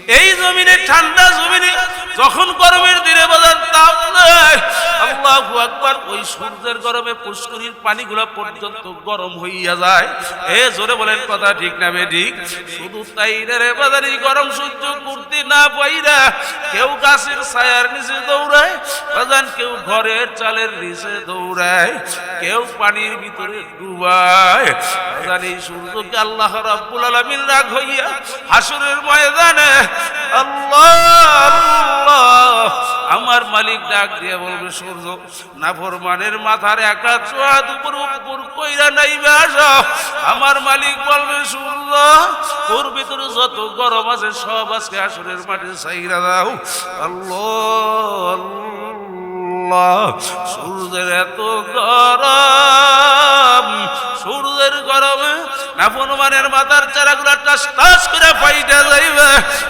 এই জমিনে ঠান্ডা জমিনে যখন গরমের দিনে বাজার তাপ নেই, আল্লাহু আকবার, ওই সূর্যের গরমে পুষ্করির পানিগুলো পর্যন্ত গরম হইয়া যায়। জোরে বলেন কথা ঠিক না বেঠিক? শুধু তাই রে বাজার, এই গরম সহ্য করতে না পাইরা কেউ গাছের ছায়ার নিচে দৌড়ায় বাজান, কেউ ঘরের চালের নিচে দৌড়ায়, কেউ পানির ভিতরে ডুবায় বাজান। এই সূর্যকে আল্লাহ রাব্বুল আলামিন রাগ হইয়া হাসরের ময়দানে আল্লাহ আল্লাহ আমার মালিক ডাক দিয়ে বলবে, সূর্য নাফরমানের মাথার একা চোয়াদ উপর উপর কইরা নাইবে আসো। আমার মালিক বলবে, সূর্য তোর ভিতরে যত গরম আছে সব আজকে হাসরের মাঠে ছাইরা দাও। আল্লাহ আল্লাহ, সূর্যের এত গরম, সূর্যের গরমে নাফরমানের মাথার চারাগুলা টাস টাস করে ফাইটা যাইবে,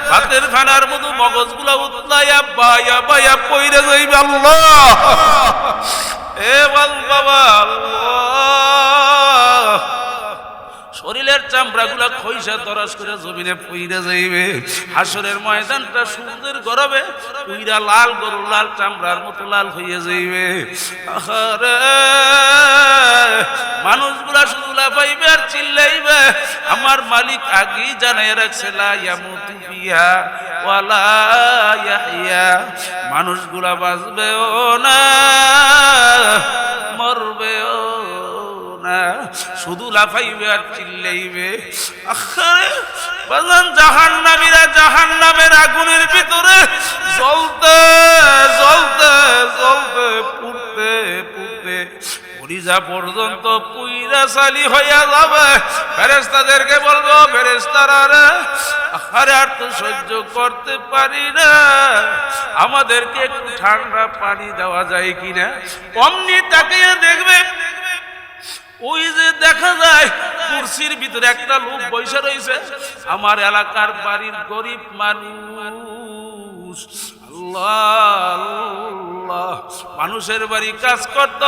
ভাতের খানার মতো মগজগুলা উতলাইয়া বায়া বায়া পইরা যাইবে। আল্লাহ এ বল বাবা, আল্লাহ, শরীরের চামড়াগুলা খইসা তরাস করে জমিনে পইরা যাইবে। হাসরের ময়দানটা সূর্যের গরমে পুইরা লাল, গরুর লাল চামড়ার মতো লাল হইয়া যাইবে। আহারে, মানুষগুলা শুধু লাফাইবে আর চিল্লাইবে। আমার মালিক আগেই জানাই রাখছে, লা ইয়ামুতু ফিহা ওয়ালা ইয়াহইয়া, মানুষগুলা বাঁচবেও না মরবেও না, শুধু লাফাইবে আর চিল্লাইবে। আরে বাজান, জাহান্নামীরা জাহান্নামের আগুনের ভিতরে জ্বলতে জ্বলতে জ্বলতে পুড়তে পুড়তে কলিজা পর্যন্ত পুইরা সালি হইয়া যাবে। ফেরেশতাদেরকে বলবো, ফেরেশতারা রে, আরে আর তো সহ্য করতে পারি না, আমাদেরকে একটু ঠান্ডা পানি দেওয়া যায় কিনা। অমনি তাকিয়ে দেখবে, ওই যে দেখা যায় কুরসির ভিতরে একটা লোক বসে রয়েছে, আমার এলাকার বাড়ির গরিব মানুষ। আল্লাহ আল্লাহ, মানুষের বাড়ি কাজ করত,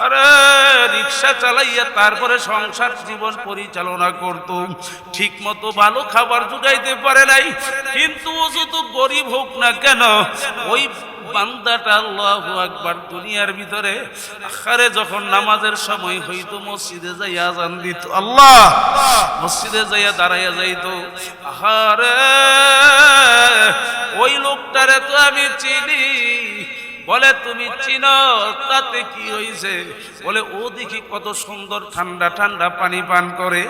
আরে রিক্সা চালাইয়া তারপরে সংসার জীবন পরিচালনা করত, ঠিক মতো ভালো খাবার জুগাইতে পারে নাই। কিন্তু ও যত গরিব হোক না কেন, ওই বান্দাটা আল্লাহু আকবার দুনিয়ার ভিতরে আখারে যখন নামাজের সময় হইতো মসজিদে যাইয়া আযান দিত, আল্লাহ মসজিদে যাইয়া দাঁড়াইয়া যাইতো। আহারে, ওই লোকটারে তো আমি চিনি। বলে, তুমি চিনো? তাতে কি হইছে? বলে, ও দেখি কত সুন্দর ঠান্ডা ঠান্ডা পানি পান করে,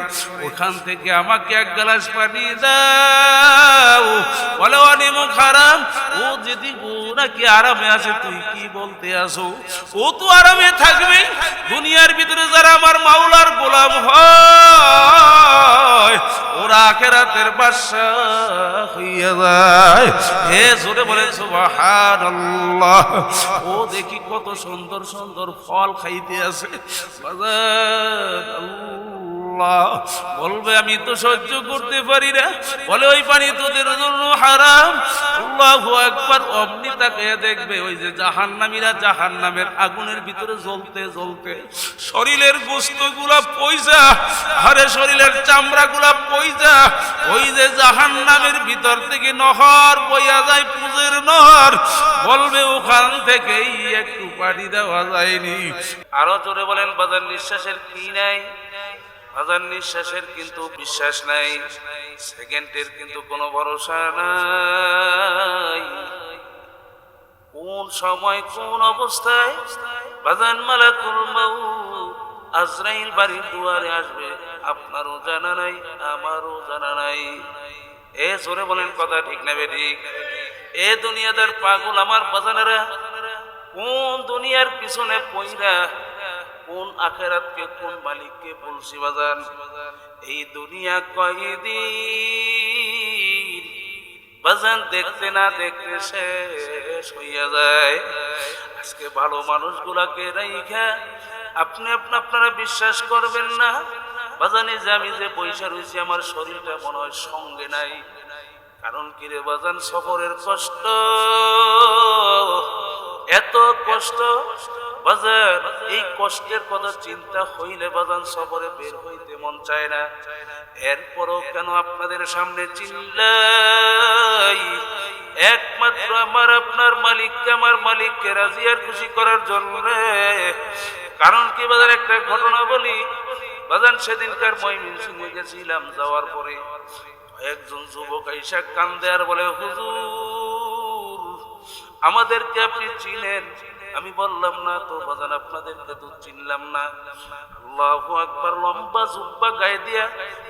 ওখান থেকে আমাকে এক গ্লাস পানি দাও। বলে, অনিমুখ হারাম, ও যদি ও নাকি আরামে আছে, তুই কি বলতে আসো? ও তো আরামে থাকবে। দুনিয়ার ভিতরে যারা আমার মাওলার গোলাম হয়, ওরা আখিরাতের বাদশা হইয়া যায়। হে জোরে বলেন সুবহানাল্লাহ। ও দেখি কত সুন্দর সুন্দর ফল খাইতে আছে। আল্লাহ বলবে, আমি তো সহ্য করতে পারি না। বলে, ওই পানি তোদের জন্য হারাম। আল্লাহু আকবার। অমনি তাকিয়ে দেখবে, ওই যে জাহান্নামীরা জাহান্নামের আগুনের ভিতরে জ্বলতে জ্বলতে শরীরের গোশতগুলা পয়সা, আরে শরীরের চামড়াগুলা পয়সা, ওই যে জাহান্নামের ভিতর থেকে নহর বইয়া যায়, পুজের নহর। বলবে, ওখান থেকেই একটু পানি দেওয়া যায়নি। আরো জোরে বলেন, বাজার নিঃশ্বাসের কি নাই? বাজার নিঃশ্বাসের কিন্তু বিশ্বাস নাই, সেকেন্ডের কিন্তু কোনো ভরসা নাই। কোন সময় কোন অবস্থায় বাজান মালাকুল মাউত আজরাইল বাড়ির দুয়ারে আসবে, আপনারও জানা নাই, আমারও জানা নাই। এ জোরে বলেন কথা ঠিক না বেঠিক? এ দুনিয়াদার পাগল আমার বাজানেরা, কোন দুনিয়ার পিছনে পইরা কোন আখিরাতকে কোন মালিককে বলছি বাজান। এই দুনিয়া কয়দিন বাজান দেখতে না দেখতে শেষ হইয়া যায়। আজকে ভালো মানুষগুলাকে রাইখা আপনারা বিশ্বাস করবেন না বাজানে, যে আমি যে পয়সা রয়েছি আমার শরীরটা মনে হয় সঙ্গে নাই। কারণ কি রে বাজান, সফরের কষ্ট, এত কষ্ট বাজান। এই কষ্টের কথা চিন্তা হইলে বাজান সফরে বের হইতে মন চায় না। এরপরও কেন আপনাদের সামনে চিল্লা একমাত্র আমার আপনার মালিককে, আমার মালিককে রাজি আর খুশি করার জন্য। কারণ কি বাজার একটা ঘটনা বলি বাজান, সেদিনকার ময়মনসিংহে গেছিলাম, যাওয়ার পরে একজন যুবক আইসা কান্দে আর বলে, হুজুর আমাদেরকে আপনি চিনেন? আমি বললাম না তো বাজান, আপনাদেরকে তো চিনলাম না। আল্লাহু আকবার, লম্বা জুব্বা গায়ে দিয়া,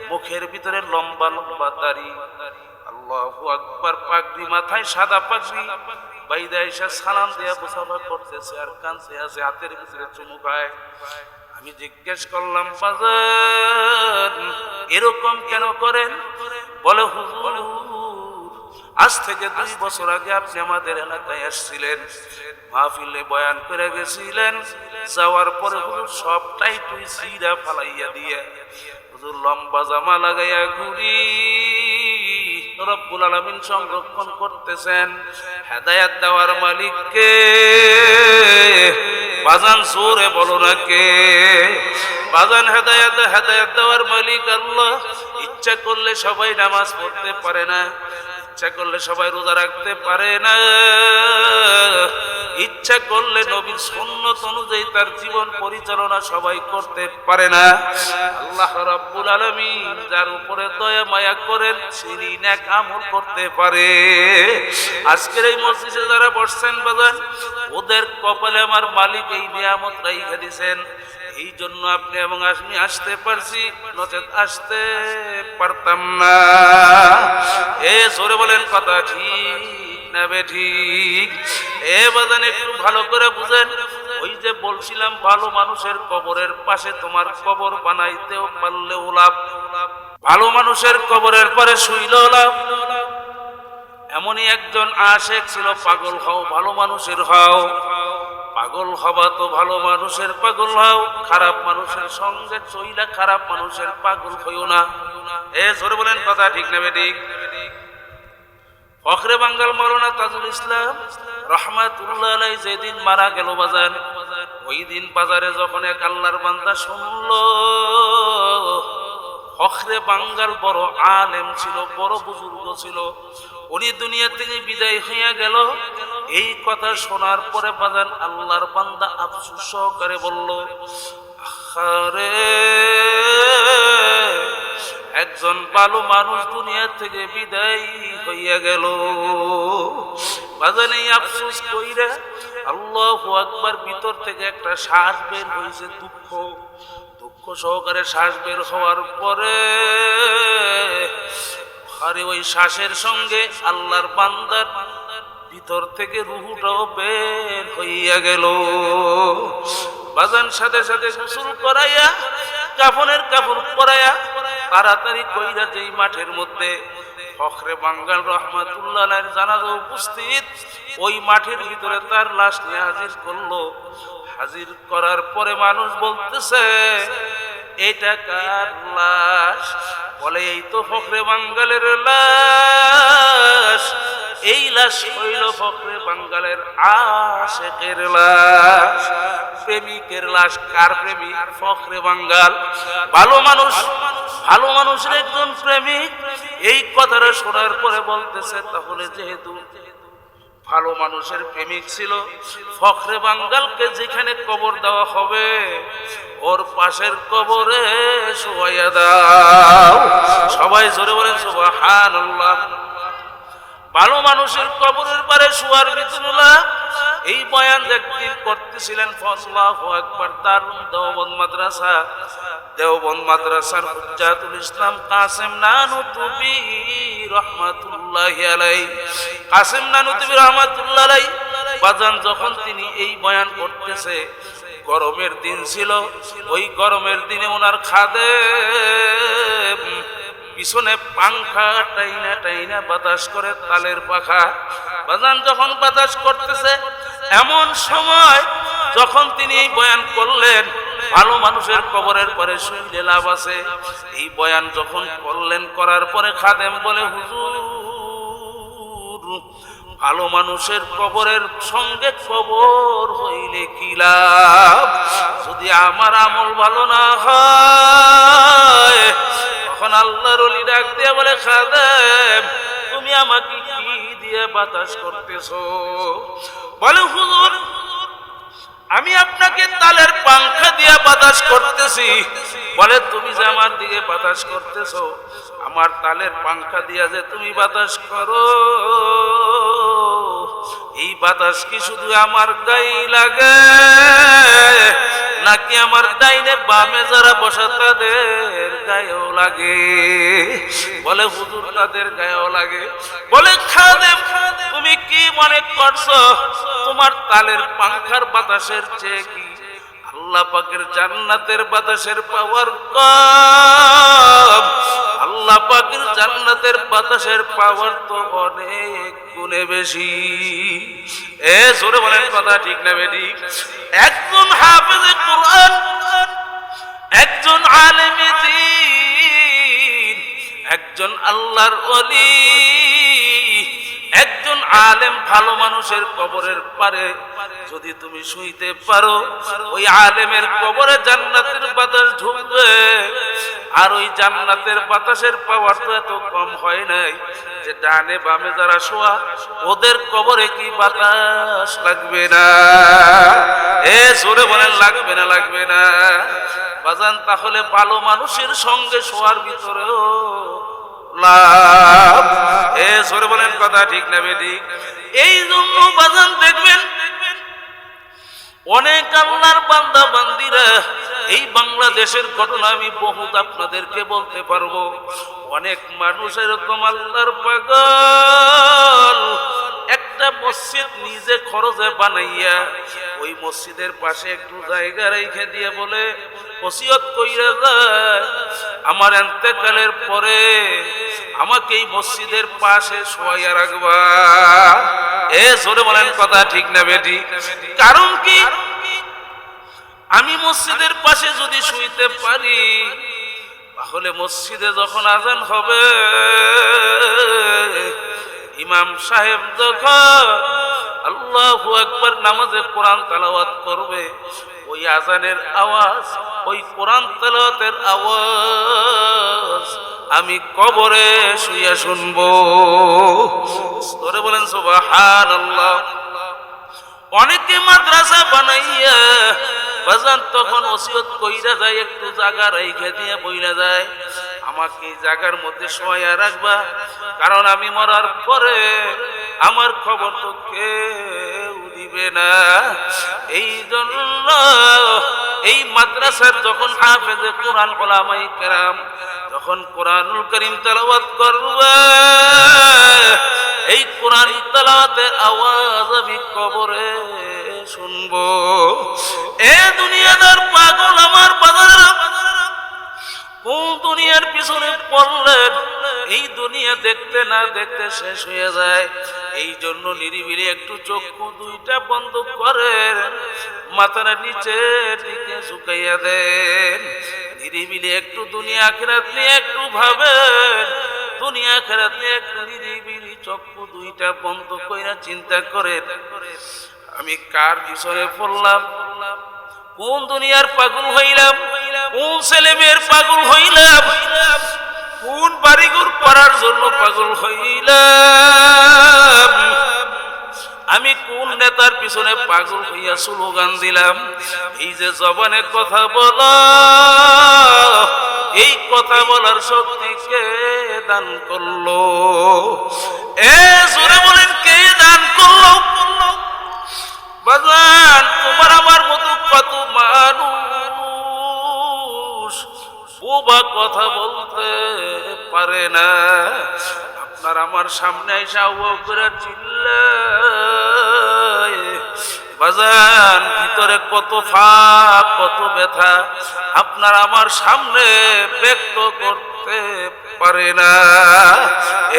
মুখের ভিতরে লম্বা লম্বা দাড়ি, আল্লাহু আকবার, পাগড়ি মাথায়, সাদা পাগড়ি বাইদা এসে সালাম দিয়া মুসাফা করতেছে আর কাঁদতে আছে, হাতের ভিতরে চুমু খায়। আমি জিজ্ঞেস করলাম, বাজার এরকম কেন করেন? বলে, হুজুর আজ থেকে 2 বছর আগে আপনি আমাদের এলাকায় আসছিলেন, মাহফিলে বয়ান করে গেছিলেন, যাওয়ার পরে হুজুর সবটাই তুই সিরা ফালাইয়া দিয়ে হুজুর লম্বা জামা লাগাইয়া ঘুরি রব্বুল আলামিন সংরক্ষণ করতেছেন। হেদায়েত দেওয়ার মালিককে বাজান জোরে বলো না কে? বাজান হেদায়েত দেওয়ার মালিক আল্লাহ। ইচ্ছা করলে সবাই নামাজ পড়তে পারে না, ইচ্ছা করলে সবাই রোজা রাখতে পারে না, ইচ্ছা করলে নবীর সুন্নাত অনুযায়ী তার জীবন পরিচালনা সবাই করতে পারে না। আল্লাহ রাব্বুল আলামিন যার উপরে দয়া মায়া করেন তিনি নেক আমল করতে পারে। আজকের এই মসজিদে যারা বসছেন বাজান, ওদের কপালে আমার মালিক এই নিয়ামত রাইখা দিয়েছেন। এই জন্য আপনি এবং আমি আসতে পারছি, নচেত আসতে পারতাম না। জোরে বলেন কথা ঠিক না বেঠিক? বাজান একটু ভালো করে বুঝেন। ওই যে বলছিলাম, ভালো মানুষের কবরের পাশে তোমার কবর বানাইতেও পারলেও লাভ, ভালো মানুষের কবরের পরে শুইলেও লাভ। এমনই একজন আশেক ছিল, পাগল হও ভালো মানুষের হও, পাগল হবা তো ভালো মানুষের পাগল হও, খারাপ মানুষের সঙ্গে চইলা খারাপ মানুষের পাগল হইও না। জোরে বলেন কথা ঠিক না বেঠিক? ফখরে বাঙ্গাল মাওলানা তাজুল ইসলাম রাহমাতুল্লাহ আলাইহি যেদিন মারা গেল বাজান, ওই দিন বাজারে যখন এক আল্লাহর বান্দা শুনলো, ফখরে বাঙ্গাল বড় আলেম ছিল, বড় বুজুর্গ ছিল, উনি দুনিয়া থেকে বিদায় হইয়া গেল। এই কথা শোনার পরে বাজান আল্লাহর বান্দা আফসোস সহকারে বলল, আরে একজন ভালো মানুষ দুনিয়া থেকে বিদায় হইয়া গেল। বাজান এই আফসোস কইরা আল্লাহু আকবার, ভিতর থেকে একটা শ্বাস বের হইছে, দুঃখ সহকারে শ্বাস বের হওয়ার পরে আরে ওই শ্বাসের সঙ্গে আল্লাহর বান্দার ভিতর থেকে রূহটাও বের হইয়া গেল। বাজান সাথে সাথে গোসল করাইয়া, কাফনের কাপড় পরাইয়া তাড়াতাড়ি কইরা যেই মাঠের মধ্যে ফখরে বাঙ্গাল রহমাতুল্লাহ আলাইহির জানাজা উপস্থিত, ওই মাঠের ভিতরে তার লাশ নিয়ে হাজির করলো। হাজির করার পরে মানুষ বলতেছে, এটা কার লাশ? বলে, এই তো ফখরে বাঙ্গালের লাশ। এই লাশ হইল ফখরে বাঙ্গালের আশেকের লাশ, প্রেমিকের লাশ। কার প্রেমিক? ফখরে বাঙ্গাল। ভালো মানুষের একজন প্রেমিক। এই কথাটা শোনার পরে বলতেছে, তাহলে যেহেতু ভালো মানুষের প্রেমিক ছিল, ফখরে বাঙ্গালকে যেখানে কবর দেওয়া হবে ওর পাশের কবরে শোয়াইয়া দাও। সবাই জোরে বলেন সুবহানাল্লাহ। ভালো মানুষের কবরের পারে শোয়ার বিসমিল্লাহ। এই বয়ান একদিন করতেছিলেন আল্লাহু আকবার, দারুন দেওবন্দ মাদ্রাসার হুজ্জাতুল ইসলাম কাসেম নানুতুবি রাহমাতুল্লাহি আলাইহি, কাসেম নানুতুবি রাহমাতুল্লাহি আলাইহি বাজান যখন তিনি এই বয়ান করতেছে, গরমের দিন ছিল। ওই গরমের দিনে ওনার খাদেম পিছনে পাংখা টাইনা টাইনা বাতাস করে, তালের পাখা। বাজান যখন বাতাস করতেছে, এমন সময় যখন তিনি এই বয়ান করলেন, ভালো মানুষের কবরের পরে শুইলে লাভ আছে, এই বয়ান যখন করলেন, করার পরে খাদেম বলে, হুজুর ভালো মানুষের কবরের সঙ্গে কবর হইলে কি লাভ? যদি আমার আমল ভালো না হয়। তখন আল্লাহর ওলি ডাক দিয়ে বলে, খাদেম তুমি আমাকে কি দিয়ে বাতাস করতেছো? বলে হুজুর, আমি আপনাকে তালের পাংখা দিয়ে বাতাস করতেছি। বলে তুমি যে আমার দিকে বাতাস করতেছো, আমার তালের পাংখা দিয়ে যে তুমি বাতাস করো, এই বাতাস কি শুধু আমার গায়ে লাগে নাকি আমার ডাইনে বামে যারা বসা তাদের গায়েও লাগে? বলে হুজুর তাদের গায়েও লাগে। বলে খাদেম, তুমি কি মনে করছো তোমার তালের পাংখার বাতাসের চেয়ে কি আল্লাহ পাকের জান্নাতের বাতাসের পাওয়ার কম? আল্লাহ পাকের জান্নাতের বাতাসের পাওয়ার তো অনেক গুণে বেশি। এ জোরে বলেন কথা ঠিক না বেটি? একজন হাফেজে কোরআন, একজন আলেমে দ্বীন, একজন আল্লাহর ওলি, একজন আলেম ভালো মানুষের কবরের পারে যদি তুমি শুইতে পারো, ওই আলেমের কবরে জান্নাতের বাতাস ঢুকবে। আর ওই জান্নাতের বাতাসের পাওয়ার তো এত কম হয় নাই যে ডানে বামে যারা শোয়া ওদের কবরে কি বাতাস লাগবে না? এ জোরে বলেন লাগবে না? লাগবে না বাজান। তাহলে ভালো মানুষের সঙ্গে শোয়ার ভিতরেও লাভ। এ জোরে বলেন কথা ঠিক না বেটি? এই জন্য বাজান দেখবেন অনেক আল্লাহর বান্দা বান্দিরা, এই বাংলাদেশের ঘটনা আমি বহুত আপনাদেরকে বলতে পারবো, অনেক মানুষ এরকম আল্লাহর পাগল একটা মসজিদ নিজে খরচে বানাইয়া ওই মসজিদের পাশে একটু জায়গা রেখে দিয়ে বলে ওসিয়ত কইরা যায়, আমার ইন্তেকালের পরে আমাকে এই মসজিদের পাশে শোয়াইয়া রাখবা। এ জোরে বলেন কথা ঠিক না বেটি? কারণ কি, আমি মসজিদের পাশে যদি শুইতে পারি তাহলে মসজিদে যখন আজান হবে, ইমাম সাহেব যখন আল্লাহু আকবার নামাজে কোরআন তেলাওয়াত করবে, ওই আজানের আওয়াজ, ওই কোরআন তেলাওয়াতের আওয়াজ আমি কবরে শুইয়া শুনবো। তোরে বলেন সুবহানাল্লাহ। অনেকে মাদ্রাসা বানাইয়া বাজান তখন ওসিয়ত কইরা যায়, একটু জায়গা রাইখা দিয়ে বইলা যায়, আমাকে জায়গার মধ্যে শোয়া রাখবা, কারণ আমি মরার পরে আমার খবর তো কেউ দিবে না। এই জন্য এই মাদ্রাসার যখন হাফেজে কোরআন উলামায়ে কেরাম যখন কোরআনুল কারীম তেলাওয়াত করবে, এই কোরআন তেলাওয়াতের আওয়াজ আমি কবরে শুনবো। এ দুনিয়াদার পাগল আমার বাজার, কোন দুনিয়ার পিছনে পড়লেন? এই দুনিয়া দেখতে না দেখতে শেষ হয়ে যায়। এই জন্য নিরিবিলি একটু চক্ষু দুইটা বন্ধ করেন, মাথার নিচের দিকে ঝুঁকাইয়া দেন, নিরিবিলি একটু দুনিয়া আখিরাত নিয়ে একটু ভাবেন, দুনিয়া আখিরাত নিয়ে একটু নিরিবিলি চক্ষু দুইটা বন্ধ কইরা চিন্তা করেন, আমি কার পিছনে পড়লাম? কোন দুনিয়ার পাগল হইলাম? কোন ছেলে মেয়ের পাগল হইলাম? কোন বাড়িঘর করার জন্য পাগল হইলাম? আমি কোন নেতার পিছনে পাগল হইয়া স্লোগান দিলাম? এই যে জবানে কথা বলা, এই কথা বলার শক্তি কে দান করলো? এ জোরে বলেন কে দান করলো? বাজান তোমার আমার মতো কত মানুষ বোবা কথা বলতে পারে না। আপনার আমার সামনে এসে আওয়াজ করে চিল্লায়, বাজান ভিতরে কত ফাঁক কত ব্যথা আপনার আমার সামনে ব্যক্ত করতে পারে না।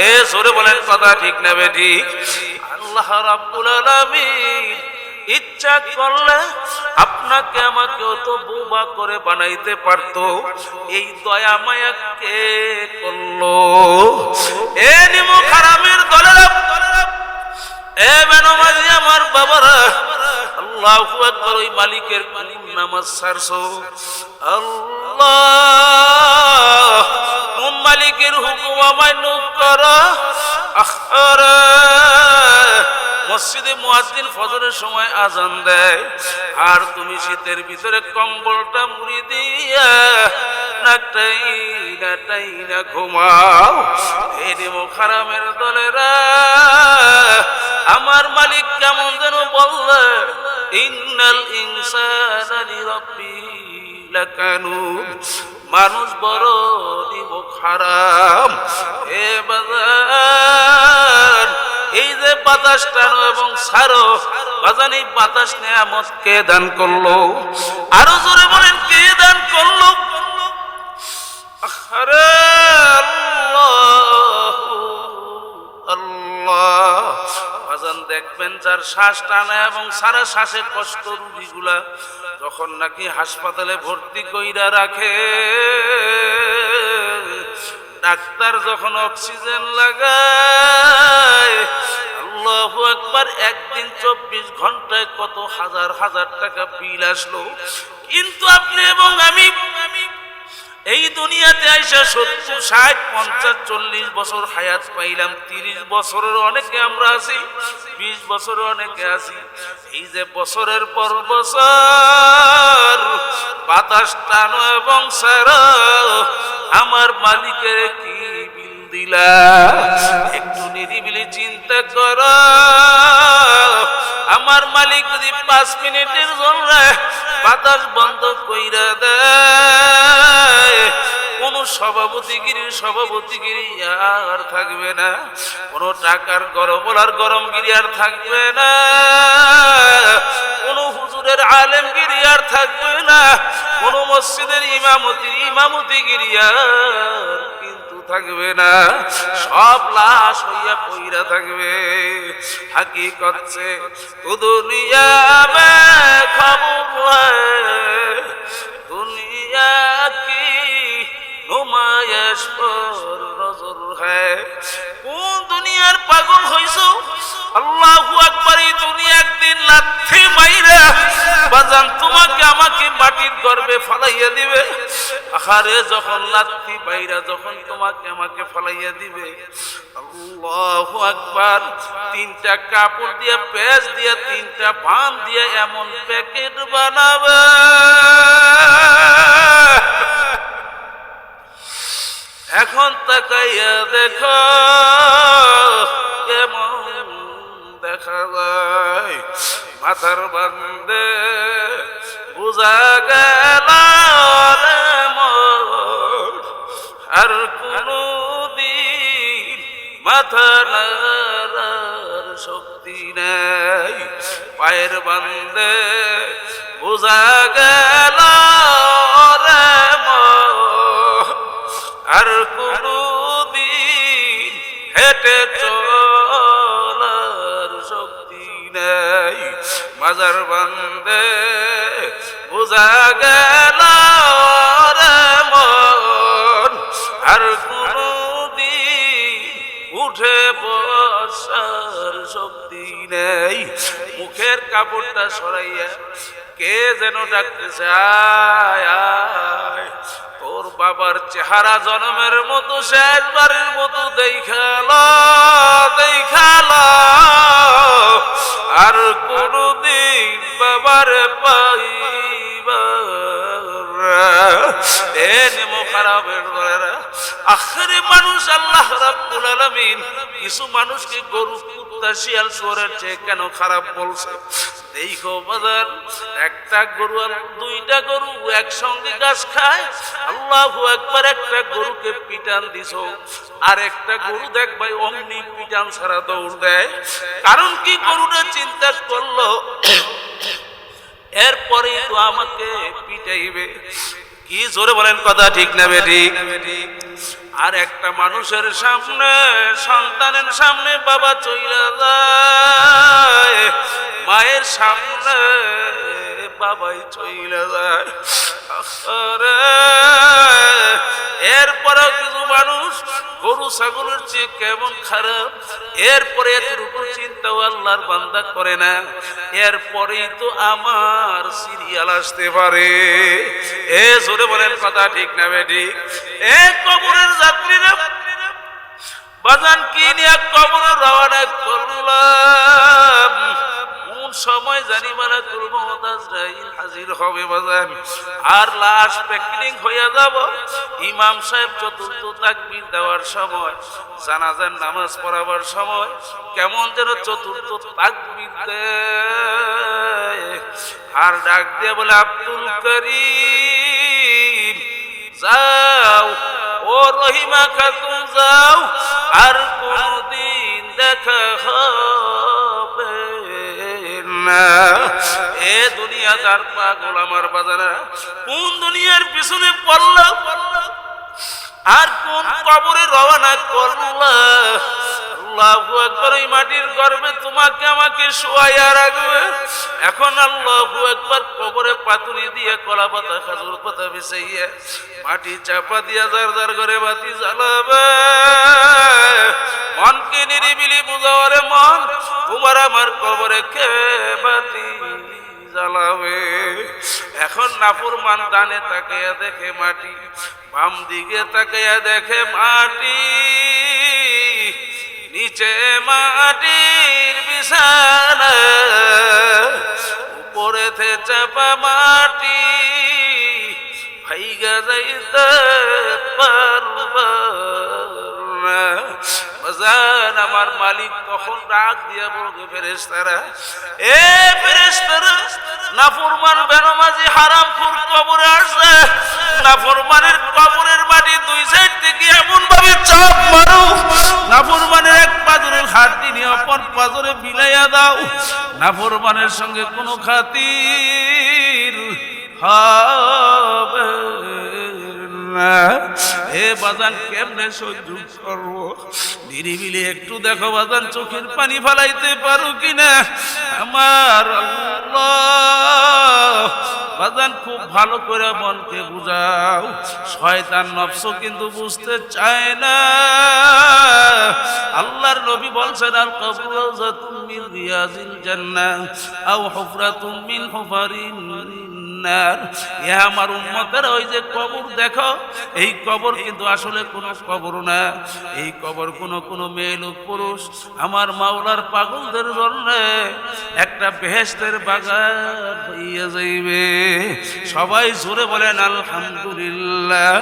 এ জোরে বলেন কথা ঠিক না বেটি? আল্লাহ রাব্বুল আলামিন ইচ্ছা করলে আপনাকে আমাকে তো বোবা করে বানাইতে পারতো, এই দয়া মায়া কে করলো? এ নিমো খারামের দলেরা, এ বেনমাজি আমার বাবারা, আল্লাহ আল্লাহু আকবার, ওই মালিকের কোন নামাজ ছাড়ছো? আল্লাহ কোন মালিকের হুকুম অমান্য করো? আখরে মসজিদে মুয়াজ্জিন ফজরের সময় আজান দেয়, আর তুমি শীতের ভিতরে কম্বলটা মুড়ি দিয়া নাটাইনা ঘুমাও। এই নিমক হারামের দলেরা, আমার মালিক কেমন যেন বললে, ইন্নাল ইনসানা লিরাব্বিহি লাকানুদ, মানুষ বড় নিমক হারাম। এ বাজার, এই যে বাতাস টানো এবং ছাড়ো, বাজান এই বাতাস নেয়ামত কে দান করলো? আরো জোরে বলেন, কে দান করলো? আরে আল্লাহ আল্লাহ। বাজান দেখবেন যার শ্বাস টানা এবং সারা শ্বাসে কষ্ট, রোগীগুলা যখন নাকি হাসপাতালে ভর্তি কইরা রাখে, ডাক্তার যখন অক্সিজেন লাগায়, আল্লাহু আকবার, একদিন 24 ঘন্টায় কত হাজার হাজার টাকা বিল আসলো। কিন্তু আপনি এবং আমি এই দুনিয়াতে আইসা 70, 60, 50, 40 বছর হায়াত পাইলাম। 30 বছরের অনেকে আমরা আছি, 20 বছরের অনেকে আছি। এই যে বছরের পর বছর বাতাস টানো এবং সারা, আমার মালিকের কি বিল দিলা? একটু নিরিবিলি চিন্তা কর। আমার মালিক যদি 5 মিনিটের জন্য বাতাস বন্ধ কইরা দেয়, কোন সভাপতিগিরি আর থাকবে না, কোন টাকার গরমগিরি আর থাকবে না, কোন হুজুরের আলেমগিরি আর থাকবে না, কোন মসজিদের ইমামতিগিরি আর কিন্তু থাকবে না, সব লাশ হইয়া পইরা থাকবে। হাকিকত সে তো দুনিয়া মে খবর হ্যায়, দুনিয়া কি নুমায়েশ পর নজর হ্যায়। কোন দুনিয়ার পাগল হইছো? আল্লাহু আকবার। এই দুনিয়া একদিন লাথি মাইরা বাজান তোমাকে আমাকে মাটির গর্ভে ফালাইয়া দিবে। আহারে যখন লাথি মাইরা যখন তোমাকে আমাকে ফালাইয়া দিবে, আল্লাহু আকবার, 3টা কাপড় দিয়া, পেঁচ দিয়া, 3টা বান দিয়া এমন প্যাকেট বানাবে, এখন তাকাইয়া দেখো কেমন দেখা যায়। মাথার বান্দে বুঝা গেল রে মোর, আর কোনদিন মাথা নাড়ার শক্তি নাই। পায়ের বান্দে বুঝা গেল রে মোর, আর কোনদিন হেঁটে চলার শক্তি নাই। মাজার বান্দে বুঝা গেল রে মন, আর কোনদিন উঠে বসার শক্তি নেই। মুখের কাপড়টা সরাইয়া কে যেন ডাকতেছে, আয় আয়, তোর বাবার চেহারা জন্মের মতো শেষবারের মতো দেখালো, আর কোনদিন বাবার পাইবার এ নেমো খারাপের ঘরেরা। আখেরে মানুষ আল্লাহ রাব্বুল আলামিন কিছু মানুষকে গরু, কুত্তা, শিয়াল, শুয়োরের চেয়ে কেন খারাপ বলছে? দেখো বাজার, একটা গরু আর 2টা গরু একসঙ্গে ঘাস খায়, আল্লাহু আকবার, একটা গরুকে পিটান দিছো, আর একটা গরু দেখ ভাই অমনি পিটান ছাড়া দৌড় দেয়। কারণ কি? গরুটা চিন্তা করলো এরপরে তো আমাকে পিটাইবে। কি জোরে বলেন কথা ঠিক না বেঠিক? আর একটা মানুষের সামনে, সন্তানের সামনে বাবা চইলা যায়, মায়ের সামনে বাবাই চইলা যায়। এরপরেও কিছু মানুষ গরু ছাগলের চেয়ে কেমন খারাপ, এরপরে এর উপর চিন্তাও আল্লাহর বান্দা করে না, এরপরেই তো আমার সিরিয়াল আসতে পারে। এ জোরে বলেন কথা ঠিক না বেঠিক? এ কবরের যাত্রীরা বাজান কি নিয়ে কবরে রওনা করলাম, কোন সময় জানি মালাকুল মউত আজরাইল হাজির হবে বাজান, আর লাশ প্যাকেটিং হয়ে যাব। ইমাম সাহেব চতুর্থ তাকবীর দেওয়ার সময়, জানাজার নামাজ পড়াবার সময় কেমন যেন চতুর্থ তাকবীর দেয়, আর ডাক দিয়ে বলে, আব্দুল করিম যাও, ও রহিমা খাতুন যাও, আর কোনদিন দেখা হবে না। এ দুনিয়া যার পাগল আমার বাজারা, কোন দুনিয়ার পিছনে পড়ল আর কোন কবরে রওনা করল। আল্লাহু আকবার, এই মাটির গর্ভে তোমাকে আমাকে শোয়াইয়া রাখবে। এখন আল্লাহু আকবার, কবরে পাতুরি দিয়ে কলা পাতা খাজুর পাতা বিছাইয়া মাটি চাপা দিয়া যার যার ঘরে বাতি জ্বালাবে। মনকে নিরিবিলি বুঝাওয়ারে মন, তোমার আমার কবরে কে বাতি জ্বালাবে। এখন নাফরমান ডানে তাকাইয়া দেখে মাটি, বাম দিকে তাকাইয়া দেখে মাটি, নিচে মাটির বিছানা, উপরেতে চাপা মাটি, ভাইগা যাইতে পারবা না। বাজান আমার মালিক তখন ডাক দিয়া বলবে, ফেরেশতারা, এ ফেরেশতারা, নাফরমান বেনমাজি হারামখোর কবরে আসছে, নাফরমানের কবরের মাটি দুই সাইড থেকে এমন ভাবে চাপ মারো, নাফরমানের এক পাজরের হাড়টি নিয়ে অপর পাজরে বিলাইয়া দাও, নাফরমানের সঙ্গে কোনো খাতির হবে না। এ বাজান কেমনে সহ্য করবো? নিরিবিলি একটু দেখো বাজান, চোখের পানি ফালাইতে পারো কিনা আমার আল্লাহ। বাজান খুব ভালো করে মনকে বুঝাও, শয়তান নফস কিন্তু বুঝতে চায় না। আল্লাহর নবী বলছেন, আল কবর রাওযাতুম মিন রিয়াজিল জান্নাহ আও হুফরাতুম মিন হুফারিন নার। এ আমার উম্মতের, ওই যে কবর দেখো, এই কবর কিন্তু আসলে কোনো কবর না, এই কবর কোন মেয়ে লোক পুরুষ আমার মাওলার পাগলদের জন্য একটা বেহেশতের বাগান হইয়া যাইবে। সবাই জোরে বলেন আলহামদুলিল্লাহ।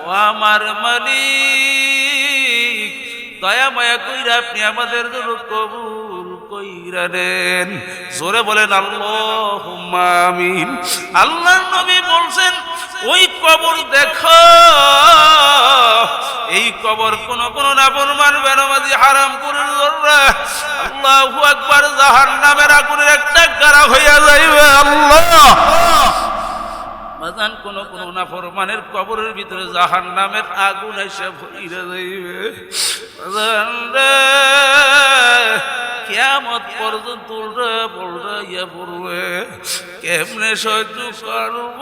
ও আমার মালিক, দয়া মায়া কইরা আপনি আমাদের জন্য কবুল কইরা নেন। জোরে বলেন আল্লাহুম্মা আমিন। আল্লাহর নবী বলছেন, ওই কবর দেখো, এই কবর কোন নাফরমান বেনামাজি হারামখোরের জন্য আল্লাহু আকবার জাহান্নামের আগুনের একটা গাড়া হইয়া যাইবে। আল্লাহ বাজান, কোন নাফরমানের কবরের ভিতরে জাহান্নামের আগুন এসে ভইরা যাইবে। বাজান রে, কিয়ামত পর্যন্ত উল্টাইয়া পড়বে, কেমনে সহ্য করব?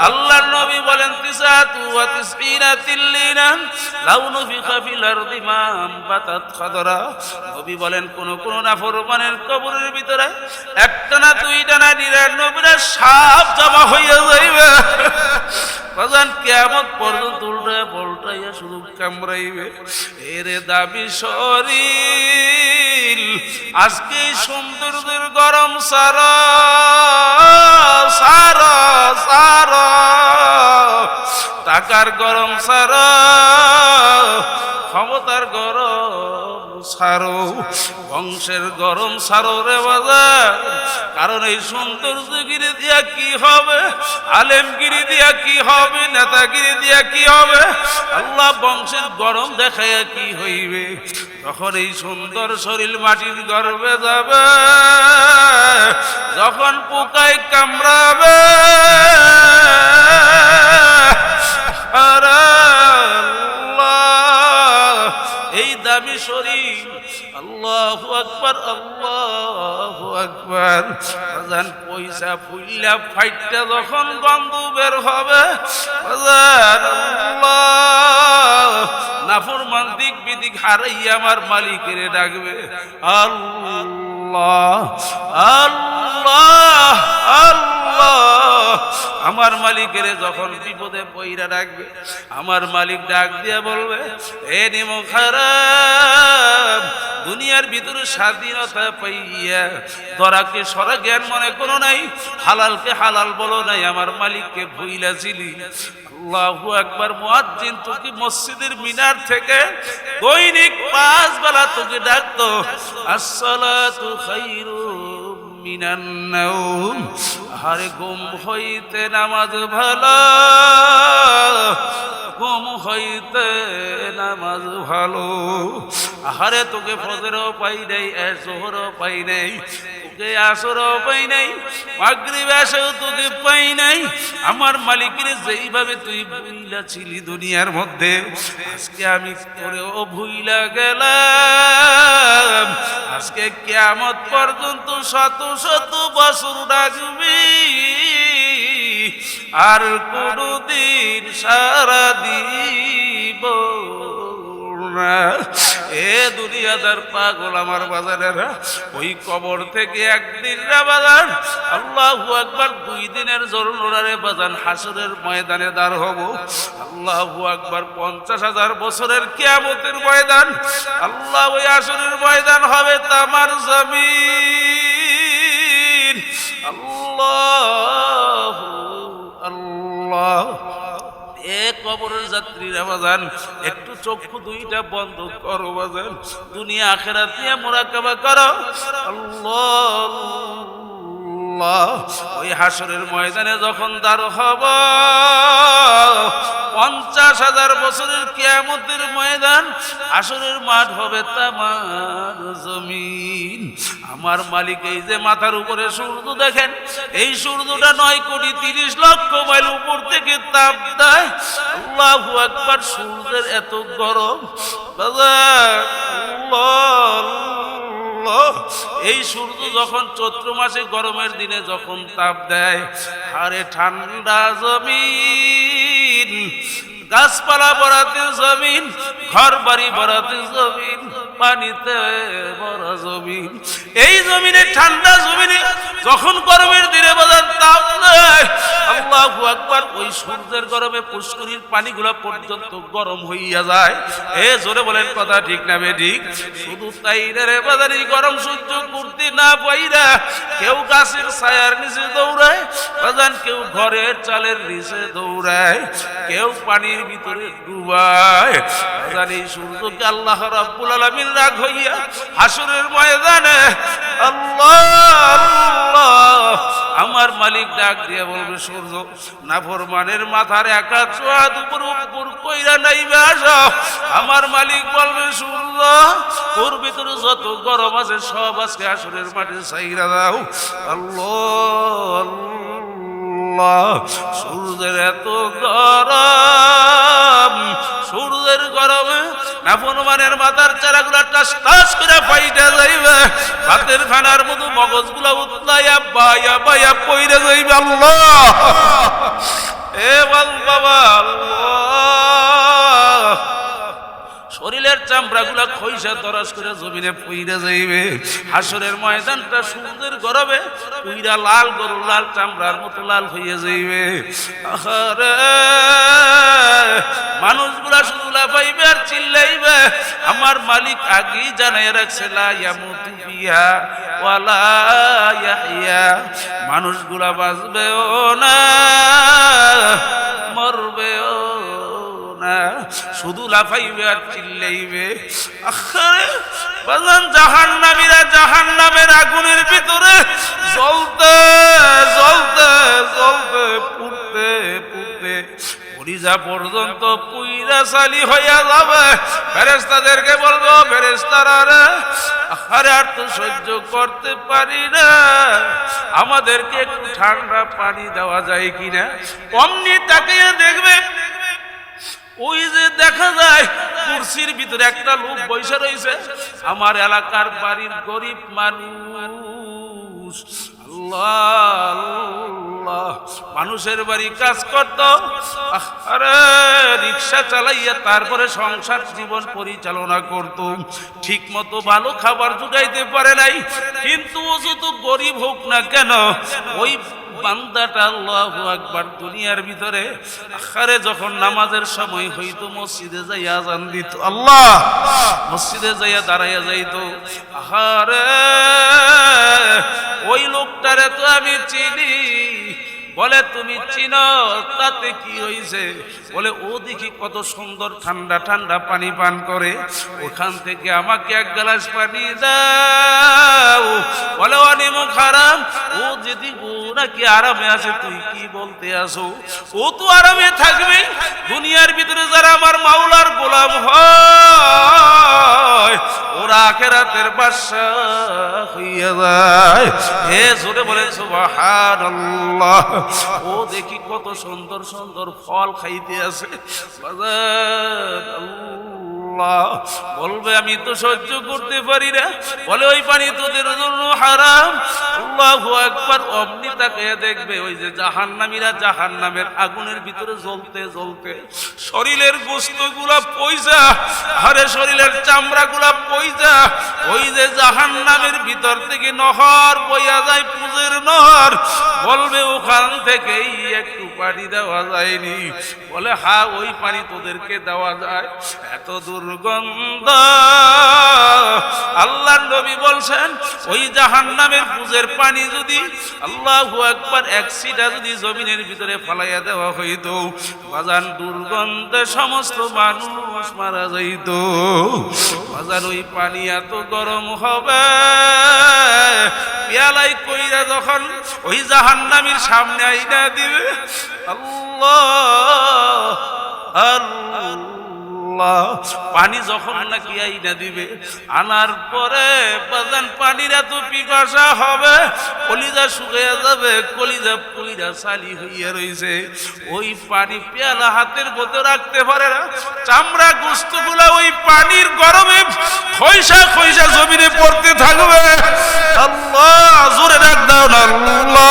আল্লাহর নবী বলেন, তিসাতু ওয়া তিসঈনা তিল্লিনান লাউ নুফিখা ফিল আরদি মা আনবাতাত খাদরা। নবী বলেন, কোন নাফরমানের কবরের ভিতরে একটা না দুইটা না 99টা সাপ জমা হইয়া যাইবে। বাজান কিয়ামত পর্যন্ত উল্টাইয়া শুধু কামড়াইবে। এরে দাবি শরীর, আজকে সৌন্দর্যের গরম সারা সারা সারা, টাকার গরম সারা, ক্ষমতার গরম সারো, বংশের গরম সারো রে বাজার। কারণ এই সৌন্দর্যগিরি দিয়া কি হবে, আলেমগিরি দিয়া কি হবে, নেতাগিরি দিয়া কি হবে, আল্লাহ বংশের গরম দেখাইয়া কি হইবে? তখন এই সুন্দর শরীর মাটির গর্ভে যাবে, যখন পোকায় কামড়াবে, এই দামি শরীর। আল্লাহু আকবার, আল্লাহু আকবার। বাজান পয়সা ফুইলা ফাইটটা যখন গন্ধ বের হবে, বাজান আল্লাহ নাফরমান দিক বিদিক হারাইয়া আমার মালিকের ডাকবে, আল্লাহ আল্লাহ আল্লাহ। আমার মালিকের যখন বিপদে পইরা ডাকবে, আমার মালিক ডাক দিয়ে বলবে, এ নিমো খারাপ, দুনিয়ার ভিতরে স্বাধীনতা পাইয়া ধরাকে সরা জ্ঞান মনে করো নাই, হালালকে হালাল বলো নাই, আমার মালিককে ভুইলা ছিলি। আল্লাহু আকবার। মুয়াজ্জিন তোকে মসজিদের মিনার থেকে দৈনিক 5 বেলা তোকে ডাকতো, আসসালাতু খায়রুম মিনান নাওম। আরে ঘুম হইতে নামাজ ভালো, ঘুম হইতে নামাজ ভালো। আহারে তোকে ফজরও পাই নাই, জোহরও পাই নাই, তোকে আসরও পাই নাই, মাগরিব এসেও তোকে পাই নাই। আমার মালিকের যেইভাবে তুই ভুইলা ছিলি দুনিয়ার মধ্যে, আজকে আমি তোরেও ভুইলা গেলাম। আজকে কিয়ামত পর্যন্ত শত শত বছর ডাকবি, আর কোনদিন সারা দিব না। এ দুনিয়াদার পাগল আমার বাজারেরা, ওই কবর থেকে একদিন না বাজান, আল্লাহু আকবার, 2 দিনের জরুরারে বাজান হাসরের ময়দানে দাঁড় হব। আল্লাহু আকবার। 50,000 বছরের কিয়ামতের ময়দান, আল্লাহ ওই হাসরের ময়দান হবে তামার জমিন। আল্লাহ আল্লাহ। এ কবরের যাত্রীরা বাজান, একটু চক্ষু দুইটা বন্ধ করো বাজান, দুনিয়া আখিরাত নিয়ে মুরাকাবা করো। আল্লাহ আল্লাহ। ওই হাসরের ময়দানে যখন দাঁড় হব, 50,000 বছরের কিয়ামতের ময়দান, হাসরের মাঠ হবে তামার জমিন। আমার মালিক এই যে মাথার উপরে সূর্য দেখেন, এই সূর্যটা 9,30,00,000 মাইল উপর থেকে তাপ দেয়। আল্লাহু আকবার। সূর্যের এত গরম আল্লাহ। এই সূর্য যখন চৈত্র মাসে গরমের দিনে যখন তাপ দেয়, আরে ঠান্ডা জমিন, গাছপালা ভরাতে জমিন, ঘর বাড়ি ভরাতে জমিন, পানিতে ভরা জমিন। এই জমিনে ঠান্ডা জমিনে যখন গরমের দিনে বাজার তাপ দেয়, আল্লাহু আকবার, ওই সূর্যের গরমে পুষ্করির পানিগুলা পর্যন্ত গরম হইয়া যায়। এ জোরে বলেন কথা ঠিক না বেঠিক? শুধু তাই রে বাজার, এই গরম সহ্য করতে না পাইরা কেউ গাছের ছায়ার নিচে দৌড়ায় বাজান, কেউ ঘরের চালের নিচে দৌড়ায়, কেউ পানির ভিতরে ডুবায় বাজান। এই সূর্যকে আল্লাহ রাব্বুল আলামিন রাগ হইয়া হাসরের ময়দানে আল্লাহ আল্লাহ, আমার মালিক ডাক দিয়ে বলবে, সূর্য নাফরমানের মাথার একা চোয়াদ উপর উপর কইরা নাইবে আসো। আমার মালিক বলবে, সূর্য তোর ভিতরে যত গরম আছে সব আজকে হাসরের মাঠে ছাইরা দাও। আল্লাহ আল্লাহ। সূর্যের এত গরম, সূর্যের গরমে নাফরমানের মাথার চারাগুলা টাস টাস করে ফাইটা যাইবে, ভাতের ফেনার মতো মগজগুলা উতলাইয়া বাইয়া বাইয়া পইরা যাইবে। আল্লাহ এ বল বাবা, আল্লাহ। শরীরের চামড়াগুলা খইসা দরাস করে জমিনে পইরা যাইবে। হাসরের ময়দানটা সূর্যের গরমে পুইরা লাল, গরু লাল চামড়ার মতো লাল হইয়া যাইবে। আহারে মানুষগুলা শুধু লাফাইবে আর চিল্লাইবে। আমার মালিক আগেই জানাইয়া রাখছে, লা ইয়ামুতু ফিহা ওয়ালা ইয়াহইয়া। মানুষগুলা বাঁচবেও না, মরবেও না, শুধু লাফাইবে আর চিল্লাইবে। আরে বাজান, জাহান্নামীরা জাহান্নামের আগুনের ভিতরে জ্বলতে জ্বলতে জ্বলতে পুড়তে পুড়তে পরিজা পর্যন্ত পুইরা সালি হইয়া যাবে। ফেরেশতাদেরকে বলবো, ফেরেশতারা রে, আরে আর তো সহ্য করতে পারি না, আমাদেরকে একটু ঠান্ডা পানি দেওয়া যায় কিনা। অমনি তাকিয়ে দেখবে ওই যে দেখা যায় কুরসির ভিতরে একটা লোক বসে রয়েছে, আমার এলাকার বাড়ির গরিব মানুষ, আল্লাহ আল্লাহ, মানুষের বাড়ি কাজ করত, আরে রিক্সা চালাইয়া তারপরে সংসার জীবন পরিচালনা করত, ঠিক মতো ভালো খাবার জুগাইতে পারে নাই, কিন্তু ও যত গরিব হোক না কেন ওই বান্দাটা আল্লাহু আকবার দুনিয়ার ভিতরে আখারে যখন নামাজের সময় হইতো মসজিদে যাইয়া আযান দিত, আল্লাহ মসজিদে যাইয়া দাঁড়াইয়া যাইতো, আহারে ওই লোকটারে তো আমি চিনি। বলে তুমি চিনো, তাতে কি হইছে? বলে ও দেখি কত সুন্দর ঠান্ডা ঠান্ডা পানি পান করে, ওখান থেকে আমাকে এক গ্লাস পানি দাও। বলে অনিমুখ হারাম, ও যদি ও নাকি আরামে আছে, তুই কি বলতে আসো? ও তো আরামে থাকবে। দুনিয়ার ভিতরে যারা আমার মাওলার গোলাম হয় ওরা আখিরাতের বাদশা হইয়া যায়। হে জোরে বলেন সুবহানাল্লাহ। ও দেখি কত সুন্দর সুন্দর ফল খাইতে আছে, আল্লাহ বলবে আমি তো সহ্য করতে পারি না। বলে ওই পানি তোদের জন্য হারাম। আল্লাহু আকবার। অমনি তাকে দেখবে ওই যে জাহান্নামীরা জাহান্নামের আগুনের ভিতরে জ্বলতে জ্বলতে শরীরের গোশতগুলা পয়সা, আরে শরীরের চামড়াগুলা পয়সা, ওই যে জাহান্নামের ভিতর থেকে নহর বইয়া যায়, পুজের নহর। বলবে ওখান থেকেই একটু পানি দেওয়া যায়নি? বলে হ্যাঁ ওই পানি তোদেরকে দেওয়া যায়। এত দুর্গন্ধ। আল্লাহর নবী বলছেন ওই জাহান্নামের পুজের পানি যদি আল্লাহু আকবার এক ছিটা যদি জমিনের ভিতরে ফলাইয়া দেওয়া হইতো, বাজান দুর্গন্ধে সমস্ত মানুষ মারা যাইত। বাজান ওই পানি এত গরম হবে, পেয়ালাই কইরা যখন ওই জাহান্নামীর সামনে আইনা দিবে, আল্লাহ আল্লাহ, পানি যখন নাকি আইনা দিবে, আনার পরে বাজান পানির এত পিপাসা হবে, কলিজা শুকিয়ে যাবে, কলিজা পুইরা সালি হইয়া রইছে। ওই পানি পেয়ালা হাতের মধ্যে রাখতে পারে না, চামড়া গোশতগুলা ওই পানির গরমে খইসা খইসা জমিনে পড়তে থাকবে। আল্লাহ জোরে ডাক দাও না আল্লাহ।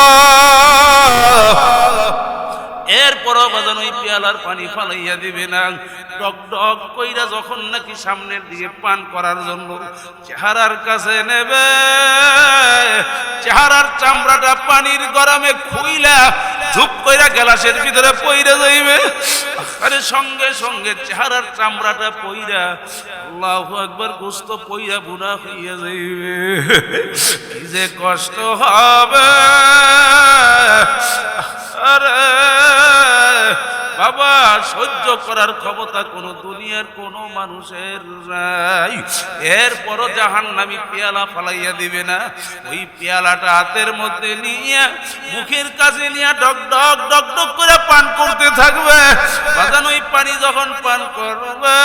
এরপরও বাজান ওই পেয়ালার পানি ফালাইয়া দিবে না। ডক ডক কইরা যখন নাকি সামনের দিকে পান করার জন্য চেহারার কাছে নেবে, চেহারার চামড়াটা পানির গরমে খুইলা ঝুপ কইরা গ্লাসের ভিতরে পইরা যাইবে। আরে সঙ্গে সঙ্গে চেহারার চামড়াটা পইরা আল্লাহু আকবার গোশত পইরা বুনা হইয়া যাইবে। কি যে কষ্ট হবে। আরে বাবা, সহ্য করার ক্ষমতা কোন দুনিয়ার কোন মানুষের নাই। এরপরও জাহান্নামী পেয়ালা ফালাইয়া দিবে না। ওই পেয়ালাটা হাতের মধ্যে নিয়ে মুখের কাছে নিয়ে ডক ডক ডক ডক করে পান করতে থাকবে। বাজান ওই পানি যখন পান করবে,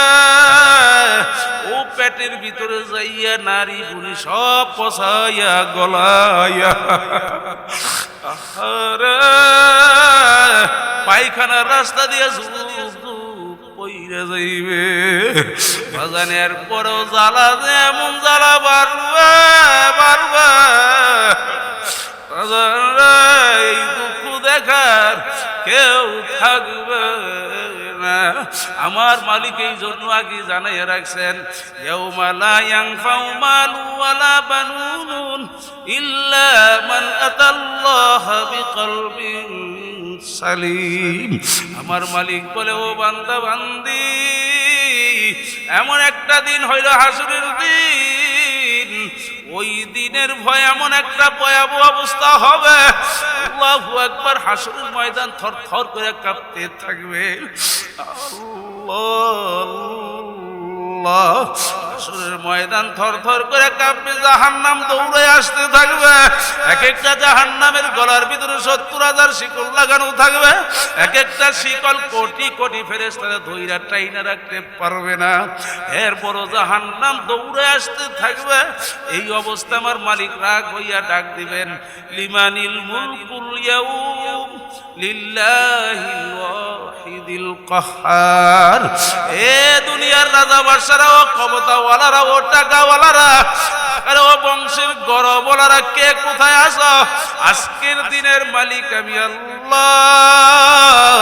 ও পেটের ভিতরে যাইয়া নারী বুড়ি সব পচাইয়া গলাইয়া পায়খানার রাস্তা দিয়ে পইরা যাইবে। বাজানের পরেও জ্বালা যেমন জ্বালা বাড়বে বাড়বে। এই দুঃখ দেখার কেউ থাকবে না। আমার মালিক এই জন্য আগে জানাইয়া রাখছেন, ইয়াউমা লা ইয়ানফাউ মালু ওয়ালা বানুন ইল্লা মান আতাল্লাহা বিকলবিন সালিম। আমার মালিক বলে, ও বান্দা বান্দি, এমন একটা দিন হইল হাসরের দিন, ওই দিনের ভয় এমন একটা ভয়াবহ অবস্থা হবে, আল্লাহু আকবার, হাসরের ময়দান থর থর করে কাঁপতে থাকবে। আল্লাহ হাসরের ময়দান থরথর করে কাঁপবে, জাহান্নাম দৌড়ে আসতে থাকবে। এক একটা জাহান্নামের গলার ভিতরে 70,000 শিকল লাগানো থাকবে। এক একটা শিকল কোটি কোটি ফেরেশতারা ধইরা টাইনা রাখতে পারবে না। এরপরও জাহান্নাম দৌড়ে আসতে থাকবে। এই অবস্থা আমার মালিক রাগ হইয়া ডাক দিবেন, লিমানিল মুলকুল ইয়াউম লিল্লাহিল ওয়াহিদিল কাহ্হার। এ দুনিয়ার রাজা বাদশারা, ও ক্ষমতাওয়ালারা, ও টাকাওয়ালারা, আরে ও বংশের গরবওয়ালারা, কে কোথায় আছো? আজকের দিনের মালিক আমি আল্লাহ।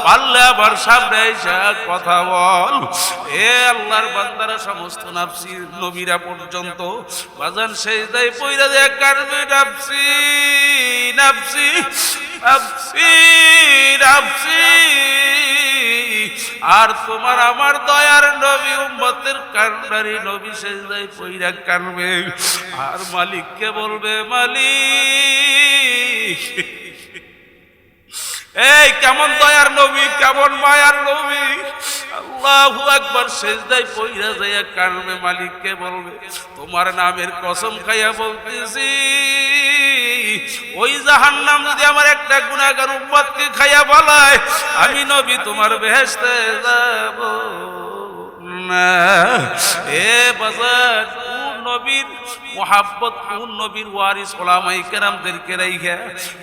পারলে আবার সামনে এসে কথা বল। এ আল্লাহর বান্দারা, সমস্ত নাফসি নবীরা পর্যন্ত বাজান সেজদায় পইরা দেয়া কারবে, নাফসি নাফসি নাফসি নাফসি। আর তোমার আমার দয়ার নবী, উম্মতের কান্ডারি নবী সেজদায় পইরা কানবে আর মালিককে বলবে, মালিক এই কেমন দয়ার নবী, কেমন মায়ার নবী। আল্লাহু আকবার। সেজদায় পইরা যাইয়া কানবে, মালিককে বলবে, তোমার নামের কসম খাইয়া বলতেছি, ওই জাহান্নাম যদি আমার একটা গুনাহগার উম্মতকে খাইয়া বলায়, আমি নবী তোমার বেহেশতে যাব না। এ বাজার, কোন নবীর মোহাব্বত, কোন নবীর ওয়ারিস ওলামায়ে কেরামদেরকে রাইখা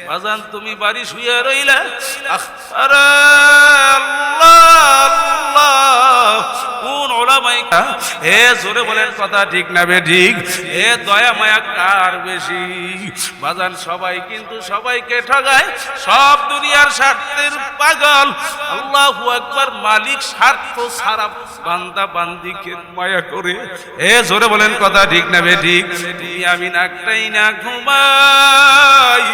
বাজান তুমি বাড়ি শুয়ে রইলা। আরে আল্লাহ আল্লাহ, কোন ওলামায়ে এ জোরে বলেন কথা ঠিক না বে ঠিক? এ দয়া মায়া কার বেশি? বাজান সবাই কিন্তু সবাইকে ঠগায়, সব দুনিয়ার স্বার্থের পাগল। আল্লাহু আকবার। মালিক স্বার্থ ছাড়া বান্দা বান্দিকে মায়া করে। এ জোরে বলেন কথা ঠিক না বে ঠিক? তুমি আমি নাকটাই না ঘুমাই,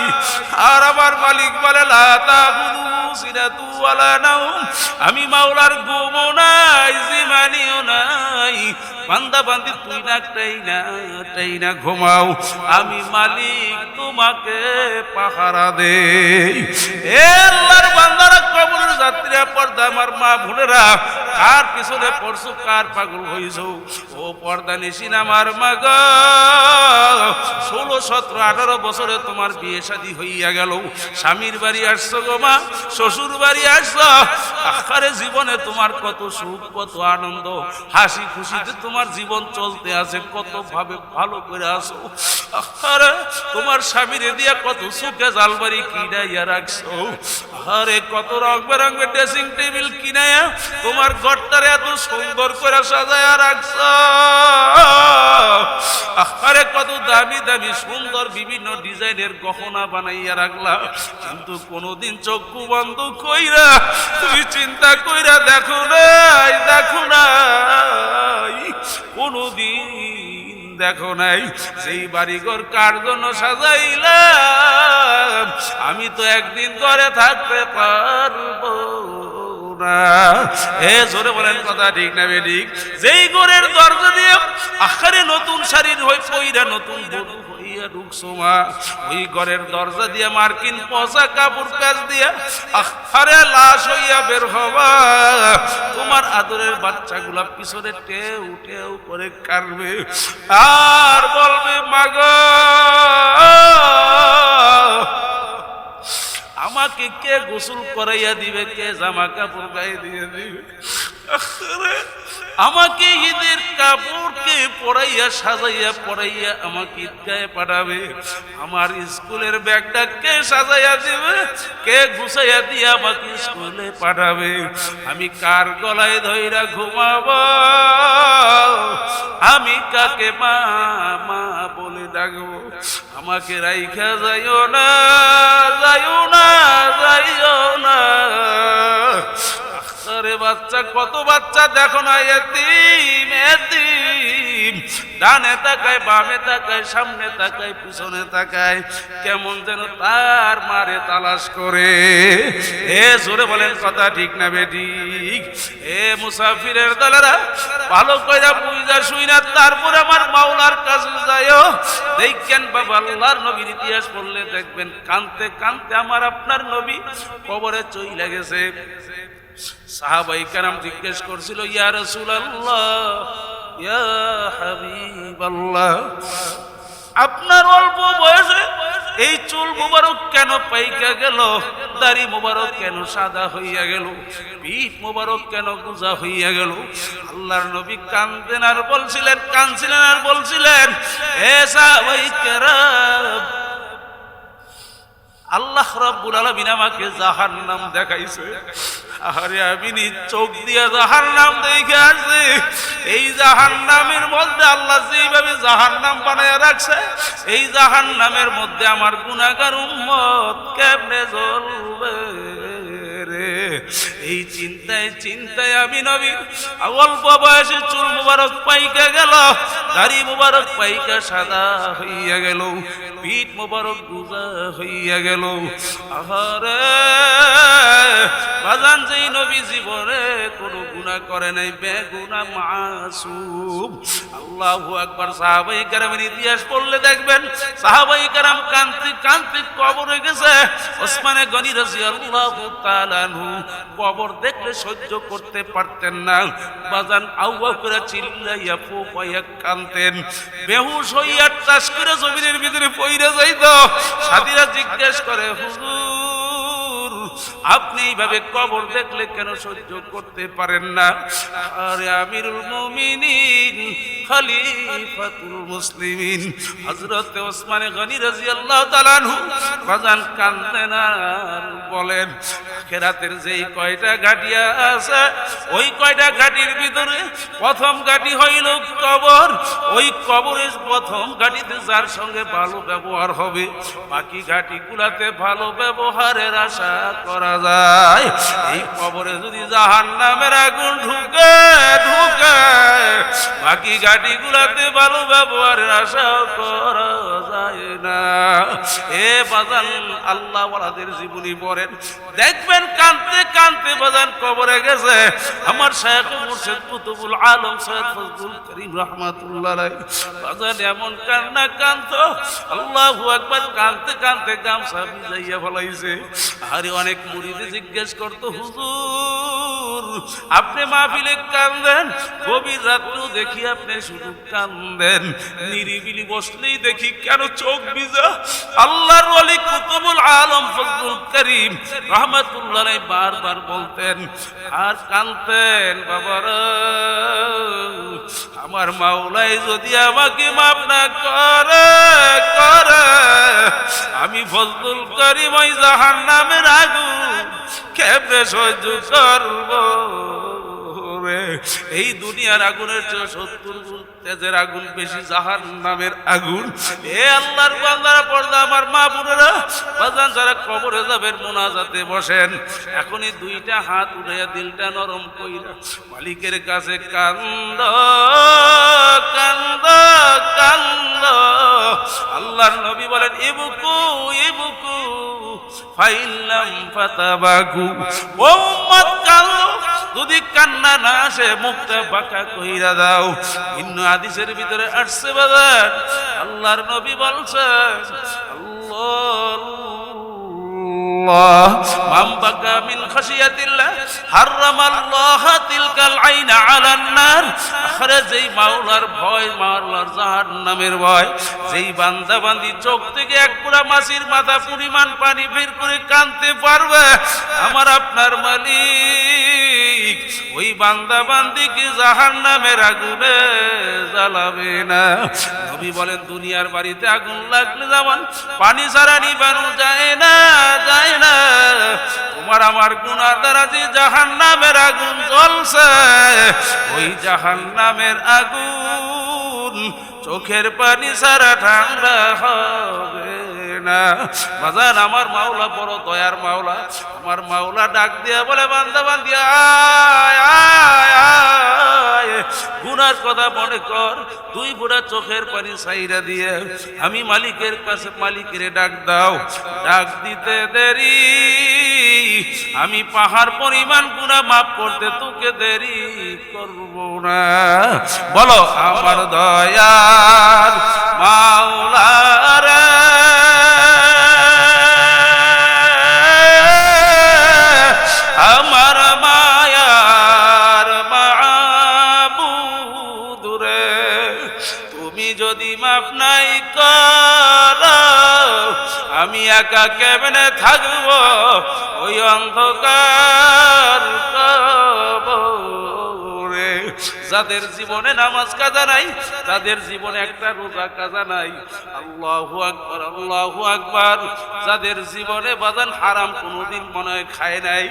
আর আমার মালিক বলে লা তাখুযু সিনাতু ওয়ালা নাওম। আমি মাওলার ঘুমও নাই, জিমানিও নাই। বান্দা বান্দি তুই নাকটাই না ঘুমাও, আমি মালিক তোমাকে পাহারা দেই। এ আল্লাহর বান্দারা, কবরের যাত্রীরা, পর্দা আমার মা বোনেরা, কার পিছনে পড়ছো, কার পাগল হইছো? ও পর্দা নিশিন আমার মা গো, 16, 17, 18 বছরে তোমার বিয়ে শাদী হইয়া গেল। স্বামীর বাড়ি আসছো গো মা, শ্বশুর বাড়ি আসছো। আরে জীবনে তোমার কত সুখ, কত আনন্দ, হাসি খুশিতে তোমার জীবন চলতে আছে, কত ভাবে ভালো করে আসো। আরে তোমার স্বামীরে দিয়া কত সুখে জালবাড়ি কিনাইয়া রাখছো। আরে কত রং বেরঙের ড্রেসিং টেবিল কিনাইয়া তোমার ঘরটারে এত সুন্দর করে সাজায়া রাখছো। আরে কত দামি দামি সুন্দর বিভিন্ন ডিজাইনের গহনা বানাইয়া রাখলা, কিন্তু কোনোদিন চক্ষু বন্ধ কইরা তুমি চিন্তা কইরা দেখো নাই, দেখো নাই, কোনোদিন দেখো নাই সেই বাড়িঘর কার জন্য সাজাইলাম। আমি তো একদিন ঘরে থাকতে পারবো না। এ জোরে বলেন কথা ঠিক না বেঠিক? যেই ঘরের দরজা দিয়ে আখারে নতুন শাড়ির হই পইরা নতুন বধূ হইয়া ঢুকছো মা, ওই ঘরের দরজা দিয়ে মার্কিন পচা কাপড় প্যাচ দিয়া আখারে লাশ হইয়া বের হবা। তোমার আদরের বাচ্চাগুলা পিছনে টেউ টেউ করে কাঁদবে আর বলবে, মাগো আমাকে কে গোসল করাইয়া দিবে, কে জামা কাপড় গায়ে দিয়ে দিবে, আমাকে ঈদের কাপড়কে পরাইয়া সাজাইয়া পরাইয়া আমাকে ঈদগাহে পাঠাবে, আমার স্কুলের ব্যাগটা কে সাজাইয়া দিবে, কে গুছাইয়া দিয়ে আমাকে স্কুলে পাঠাবে, আমি কার গলায় ধইরা ঘুমাবো, আমি কাকে মা মা বলে ডাকবো। আমাকে রাইখা যাইও না, যাইও না, যাইও না। আরে বাচ্চা, কত বাচ্চা দেখো না এতিম এতিম, ডানে তাকায়, বামে তাকায়, সামনে তাকায়, পিছনে তাকায়, কেমন যেন তার মারে তালাশ করে। এ জোরে বলেন কথা ঠিক না বেঠিক? এ মুসাফিরের দলেরা, ভালো কইরা বুঝা শুইনা তারপর আমার মাওলার কাছে যাইও। দেখেন বাবা, আল্লাহর নবীর ইতিহাস পড়লে দেখবেন কানতে কানতে আমার আপনার নবী কবরে চইলা গেছে। সাহাবায়ে কেরাম জিজ্ঞেস করছিল, ইয়া রাসূলুল্লাহ ইয়া হাবিবাল্লাহ, আপনার অল্প বয়সে এই চুল মুবারক কেন পাইকা গেল, দাড়ি মুবারক কেন সাদা হইয়া গেল, পিঠ মুবারক কেন গুজা হইয়া গেল? আল্লাহর নবী কাঁদতেন আর বলছিলেন, কাঁদছিলেন আর বলছিলেন, এ সাহাবায়ে কেরাম, আল্লাহ রাব্বুল আলামিন আমাকে জাহান্নাম দেখাইছে। আরে আমি নিজ চোখ দিয়ে জাহান্নাম দেখে আসছি। এই জাহান্নামের মধ্যে আল্লাহ যেভাবে জাহান্নাম বানায় রাখছে, এই জাহান্নামের মধ্যে আমার গুনাহগার উম্মত কেমনে জ্বলবে রে? এই চিন্তায় চিন্তায় আমি নবী অল্প বয়সে চুল মুবারক পাইকা গেল, দাড়ি মুবারক পাইকা সাদা হইয়া গেল, পিঠ মুবারক গুজা হইয়া গেল। আহারে বাজান, যেই নবী জীবনে কোনো গুনাহ করে নাই, বেগুনাহ মাসুম। আল্লাহু আকবার। সাহাবায়ে কেরামের ইতিহাস পড়লে দেখবেন, সাহাবায়ে কেরাম কান্তি কান্তি কবরে গেছে। ওসমান গনি রাদিয়াল্লাহু তাআলা আনহু কবর দেখলে সহ্য করতে পারতেন না, বাজান আউয়া করে চিল্লাইয়া ফুপাইয়া কাঁদতেন, বেহুশ হইয়া টাস করে জমিনের ভিতরে পইরা যাইত। সাথীরা জিজ্ঞেস করে, হুজুর আপনি এইভাবে কবর দেখলে কেন সহ্য করতে পারেন না? আরে আমিরুল মুমিনিন খলিফাতুল মুসলিমিন হযরত ওসমান গনি রাদিয়াল্লাহু তাআলা আনহু বাজান কাঁদতেন আর বলেন, আখিরাতের যেই কয়টা ঘাটিয়া আছে, ওই কয়টা ঘাটির ভিতরে প্রথম ঘাটি হইল কবর। ওই কবরের প্রথম ঘাটিতে যার সঙ্গে ভালো ব্যবহার হবে, বাকি ঘাটিগুলাতে ভালো ব্যবহারের আশা করা যায়। এই কবরে যদি জাহান্নামের আগুন ঢুকে ঢুকে, বাকি ঘাটিগুলাতে ভালো ব্যবহারের আশা করা যায় না। এ বাজান, আল্লাহ ওয়ালাদের জীবনী পড়েন, দেখবেন কাঁদতে কাঁদতে বাজান কবরে গেছে। আমার শায়খ মুর্শিদ কুতুবুল আলম সৈয়দ ফজলুল করিম রাহমাতুল্লাহ আলাইহি বাজান এমন কান্না কাঁদতো, আল্লাহু আকবার, কাঁদতে কাঁদতে গামছা ভিজাইয়া ফলাইছে। আরে অনেক মুরিদ জিজ্ঞেস করতো, হুজুর আপনি মাহফিলে কাঁদেন, গভীর রাত্রেও দেখি আপনি শুধু কাঁদেন, নিরিবিলি বসলেই দেখি কেন চোখ ভিজা? আল্লাহর ওলি কুতুবুল আলম ফজলুল করিম রাহমাতুল্লাহ আলাইহি বারবার বলতেন আর কাঁদতেন, বাবারা আমার মাওলাই যদি আমাকে মাফ না করে আমি ফজলুল করিম ওই জাহান্নামের আগুন কেমনে সহ্য করব রে? এই দুনিয়ার আগুনের চেয়ে 70 গুণ তেজের আগুন বেশি জাহান্নামের আগুন। এ আল্লাহর বান্দারা, পর্দা আমার মা বোনেরা, বাজান যারা কবরে যাবেন মুনাজাতে বসেন, এখনই দুইটা হাত উঠাইয়া দিলটা নরম কইরা মালিকের কাছে কান্দ কান্দ কান্দ। আল্লাহর নবী বলেন, ইবকু ইবকু ফাইল্লাম ফাতাবাকু। ও উম্মত কাঁদো, যদি কান্না না আসে মুখটা বাঁকা কইরা দাও। ভিন্ন হাদিসের ভিতরে আসছে বাজার, আল্লাহর নবী বলছেন, আল্লাহ মান বাকা মিন খাশিয়াতিল্লাহ হারামাল্লাহ তিলকাল আইনা আলান নার। আখরে যেই মাওলার ভয়, মাওলার জাহান্নামের ভয়, যেই বান্দা বান্দি চোখ থেকে এক পুরা মাছির মাথা পরিমাণ পানি বের করে কাঁদতে পারবে, আমার আপনার মালিক ওই বান্দা বান্দিকে জাহান্নামের আগুনে জ্বালাবে না। নবী বলেন, দুনিয়ার বাড়িতে আগুন লাগলে যেমন পানি ছাড়া নিবানো যায় না, যায় না, তোমার আমার গুনাহ দ্বারা যে জাহান্নামের আগুন জ্বলছে, ওই জাহান্নামের আগুন চোখের পানি ছাড়া ঠান্ডা হবে না। বাজান আমার মাওলা বড় দয়ার মাওলা। আমার মাওলা ডাক দিয়া বলে, বান্দা বান্দি আয় আয় আয়, গুনার কথা মনে কর, দুই ফোঁটা চোখের পানি ছাইরা দিয়ে আমি মালিকের কাছে, মালিকের ডাক দাও। ডাক দিতে দেরি, আমি পাহাড় পরিমাণ গুনাহ মাফ করতে তোকে দেরি করব না। বলো আমার দয়ার মাওলা রে, আমার মায়ার মাবুদ রে, যদি মাফ নাই করো আমি একা কেমনে থাকবো ওই অন্ধকার কবরে। যাদের জীবনে নামাজ কাজা নাই, তাদের জীবনে একটা রোজা কাজা নাই, আল্লাহু আকবার আল্লাহু আকবার। যাদের জীবনে বাজান হারাম কোনোদিন মনে হয় খায় নাই,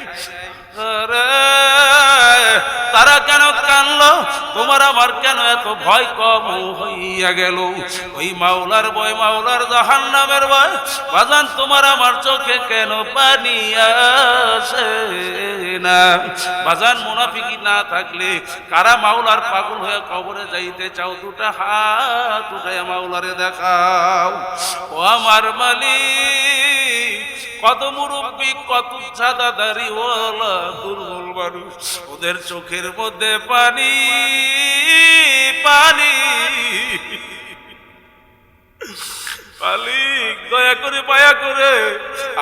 তারা কেন কানলো? তোমার আমার কেন এত ভয় কম হইয়া গেল? ওই মাওলার ভয়, মাওলার জাহান্নামের ভয় বাজান তোমার আমার চোখে কেন পানি আসে না? বাজান মুনাফিকি না থাকলে কারা মাওলার পাগল হয়ে কবরে যাইতে চাও? দুটা হাত উঠাইয়া মাওলারে দেখাও। ও আমার মালিক, কত মুরব্বী, কত সাদাদারি ওয়ালা দুর্বল মানুষ, ওদের চোখের মধ্যে পানি পানি। মালিক দয়া করে মায়া করে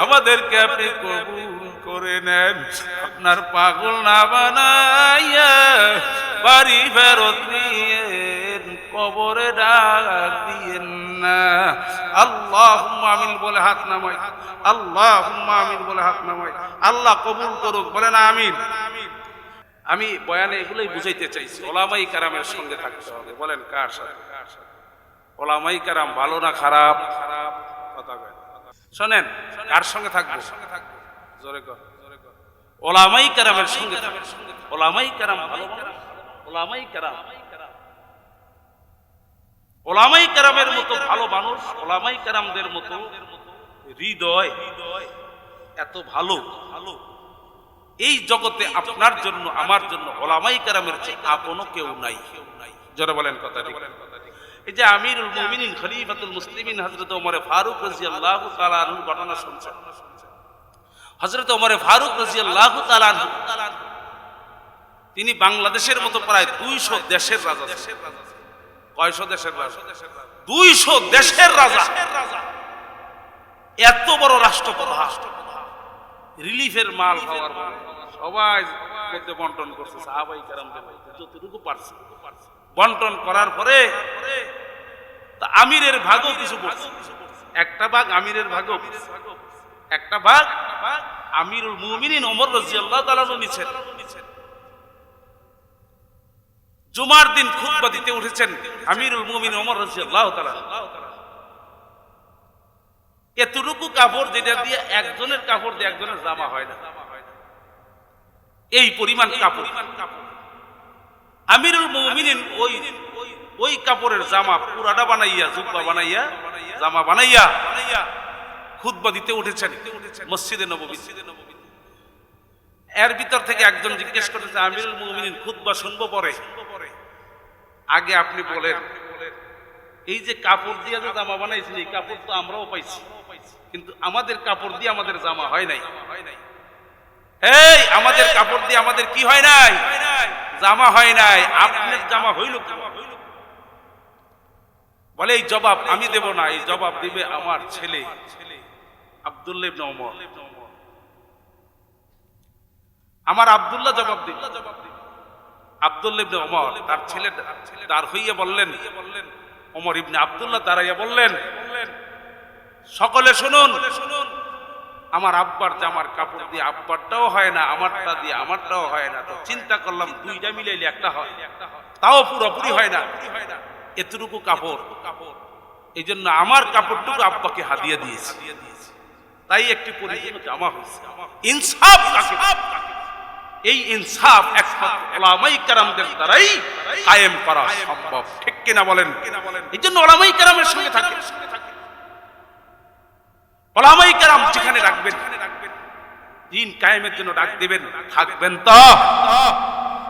আমাদেরকে আপনি কবুল করে নেন, আপনার পাগল না বানাইয়া বাড়ি ফেরত নিয়েন, কবরে ডাক দিয়েন না। আল্লাহুম্মা আমিন বলে হাত নামাই, আল্লাহুম্মা আমিন বলে হাত নামাই। আল্লাহ কবুল করুক, বলেন আমিন। আমি বয়ানে এগুলোই বুঝাইতে চাইছি, ওলামাই কারামের সঙ্গে থাকতে হবে। বলেন কার সাথে? ওলামাই কারাম ভালো না খারাপ? কথা বলেন, শোনেন, কার সঙ্গে থাকবো? জোরে কর। ওলামাই কারামের সঙ্গে থাকবে। ওলামাই কারাম ভালো, ওলামাই কারাম, ওলামাই কারামের মতো ভালো মানুষ, ওলামাই কারামদের মতো হৃদয় এত ভালো এই জগতে আপনার জন্য আমার জন্য ওলামাই কারামের চেয়ে আপনও কেউ নাই। জোরে বলেন কথা ঠিক। এই যে আমিরুল মুমিনিন খলিফাতুল মুসলিমিন হযরত ওমর ফারুক রাদিয়াল্লাহু তাআলা আনহুর ঘটনা শুনছেন। হযরত ওমর ফারুক রাদিয়াল্লাহু তাআলা আনহু তিনি বাংলাদেশের মতো প্রায় 200 দেশের রাজা ছিলেন। কয়শো দেশের রাজা? 200 দেশের রাজা। এত বড় রাষ্ট্রপ্রধান, রিলিফের মাল পাওয়ার সবাই মধ্যে বন্টন করছে, সাহাবাই কেরামদের যতটুকু পারছে বন্টন করার পরে আমিরের ভাগও কিছু পড়ছে। একটা ভাগ আমিরের ভাগও, একটা ভাগ আমিরুল মুমিনিন ওমর রাদিয়াল্লাহু তাআলা নিছেন। জুমার দিন খুতবা দিতে উঠেছেন আমিরুল মুমিনিন ওমর রাদিয়াল্লাহু তাআলা। এতটুকু কাপড় যেটা দিয়ে একজনের কাপড় দিয়ে একজনের জামা হয় না, এই পরিমাণ কাপড়। আমিরুল মুমিনিন ওই কাপড়ের জামা পুরাটা বানাইয়া, জুব্বা বানাইয়া, জামা বানাইয়া খুতবা দিতে উঠেছেন মসজিদে নববী। এর ভিতর থেকে একজন জিজ্ঞেস করেছে, আমিরুল মুমিনিন খুতবা শুনবো পরে, আগে আপনি বলেন এই যে কাপড় দিয়ে যে জামা বানাইছেন এই কাপড় তো আমরাও পাইছি, কিন্তু আমাদের কাপড় দিয়ে আমাদের জামা হয় নাই। এই আমাদের কাপড় দিয়ে আমাদের কি হয় নাই? জামা হয় নাই। আপনার জামা হইল? বলে এই জবাব আমি দেব না, এই জবাব দিবে আমার ছেলে আব্দুল্লাহ ইবনে ওমর। আমার আব্দুল্লাহ জবাব দিবে। আব্দুল্লাহ ইবনে ওমর তার ছেলে দাঁড় হইয়া বললেন, ওমর ইবনে আব্দুল্লাহ দাঁড়াইয়া বললেন, সকলে শুনুন, আমার আব্বার জামার কাপড় দিয়ে আব্বারটাও হয় না, আমারটা দিয়ে আমারটাও হয় না। তো চিন্তা করলাম দুইটা মিলাইলে একটা হয়, তাও পুরোপুরি হয় না। এতটুকু কাপড়, এই জন্য আমার কাপড়টুকু আব্বাকে হাদিয়া দিয়েছি, তাই একটি পরিপূর্ণ জামা হয়েছে। ইনসাফ কাকে? এই ইনসাফ একমাত্র উলামায়ে কেরামদের দ্বারাই কায়েম করা সম্ভব, ঠিক কিনা বলেন? এই জন্য উলামায়ে কেরামের সঙ্গে থাকে। উলামায়ে কেরাম যেখানে রাখবেন, দিন কায়েমের জন্য ডাক দিবেন, থাকবেন তো।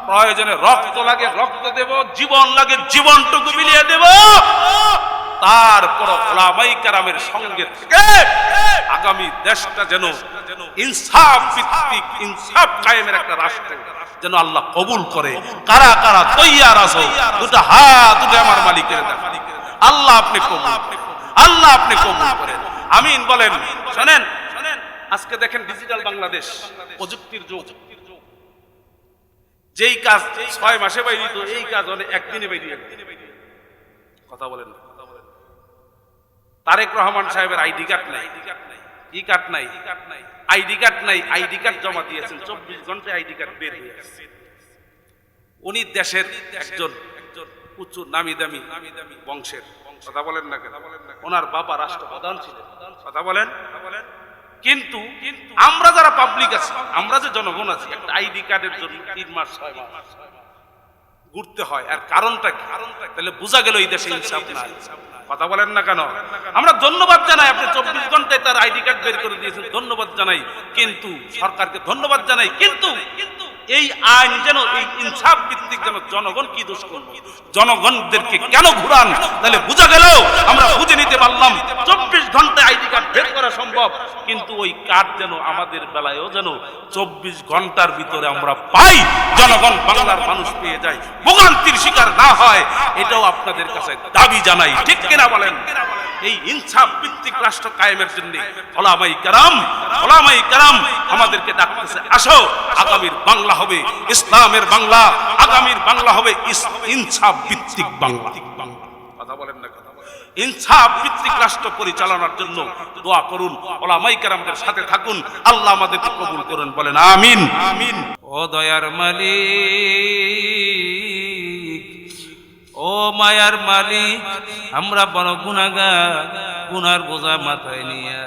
প্রয়োজনে রক্ত লাগে রক্ত দেব, জীবন লাগে জীবনটুকু মিলিয়ে দেব, তারপর উলামায়ে কেরামের সঙ্গে থেকে আগামী দেশটা যেন ইনসাফ ভিত্তিক, ইনসাফ কায়েমের একটা রাষ্ট্র যেন আল্লাহ কবুল করে। কারা কারা তৈয়ার আছো? দুটো হাত উঠে আমার মালিকের দেখা। আল্লাহ আপনি কবুল, আল্লাহ আপনি কবুল করেন, আমিন বলেন। শুনেন, আজকে দেখেন ডিজিটাল বাংলাদেশ, প্রযুক্তির যুগ। যেই কাজ 6 মাসে বাইরে, এই কাজ একদিনে বাইরে। কথা বলেন, তারেক রহমান সাহেবের আইডি কার্ড নাই, কি কার্ড নাই, আইডি কার্ড নাই, আইডি কার্ড জমা দিয়েছেন, 24 ঘন্টায় আইডি কার্ড বের হয়ে আসছে। উনি দেশের একজন উচ্চ নামি দামি বংশের, কথা বলেন না কেন? ওনার বাবা রাষ্ট্রপ্রধান ছিলেন, কথা বলেন। কিন্তু আমরা যারা পাবলিক আছি, আমরা যে জনগণ আছি, একটা আইডি কার্ডের জন্য 3 মাস 6 মাস ঘুরতে হয়। আর কারণটা কি? তাহলে বোঝা গেল এই দেশে ইনসাফ নাই, কথা বলেন না কেন? আমরা ধন্যবাদ জানাই, আপনি 24 ঘন্টায় তার আইডি কার্ড বের করে দিয়েছেন, ধন্যবাদ জানাই, কিন্তু সরকারকে ধন্যবাদ জানাই, কিন্তু এই আইন যেন এই ইনসাফ ভিত্তিক যেন জনগণ কি দোষ করলো, জনগণদেরকে কেন ঘুরান, তাহলে বোঝা গেল, আমরা বুঝে নিতে পারলাম 24 ঘন্টায় আইডি কার্ড বের করা সম্ভব, কিন্তু ওই কার্ড যেন আমাদের বেলায়ও যেন 24 ঘন্টার ভিতরে আমরা পাই, জনগণ বাংলার মানুষ পেয়ে যায়, ভোগান্তির শিকার না হয়, এটাও আপনাদের কাছে দাবি জানাই, ঠিক কিনা বলেন? এই ইনসাফ ভিত্তিক রাষ্ট্র কায়েমের জন্য ওলামায়ে কেরাম আমাদেরকে ডাকতেছে, আসো, আগামীর বাংলা হবে ইসলামের বাংলা, আগামীর বাংলা হবে ইনসাফ ভিত্তিক বাংলা, কথা বলেন না? ইনসাফ ভিত্তিক রাষ্ট্র পরিচালনার জন্য দোয়া করুন, ওলামায়ে কেরামদের সাথে থাকুন, আল্লাহ আমাদেরকে কবুল করুন, বলেন আমিন। ও দয়ার মালিক, ও মায়ার মালিক, আমরা বড় গুনাহগার, গুনার বোঝা মাথায় নিয়ে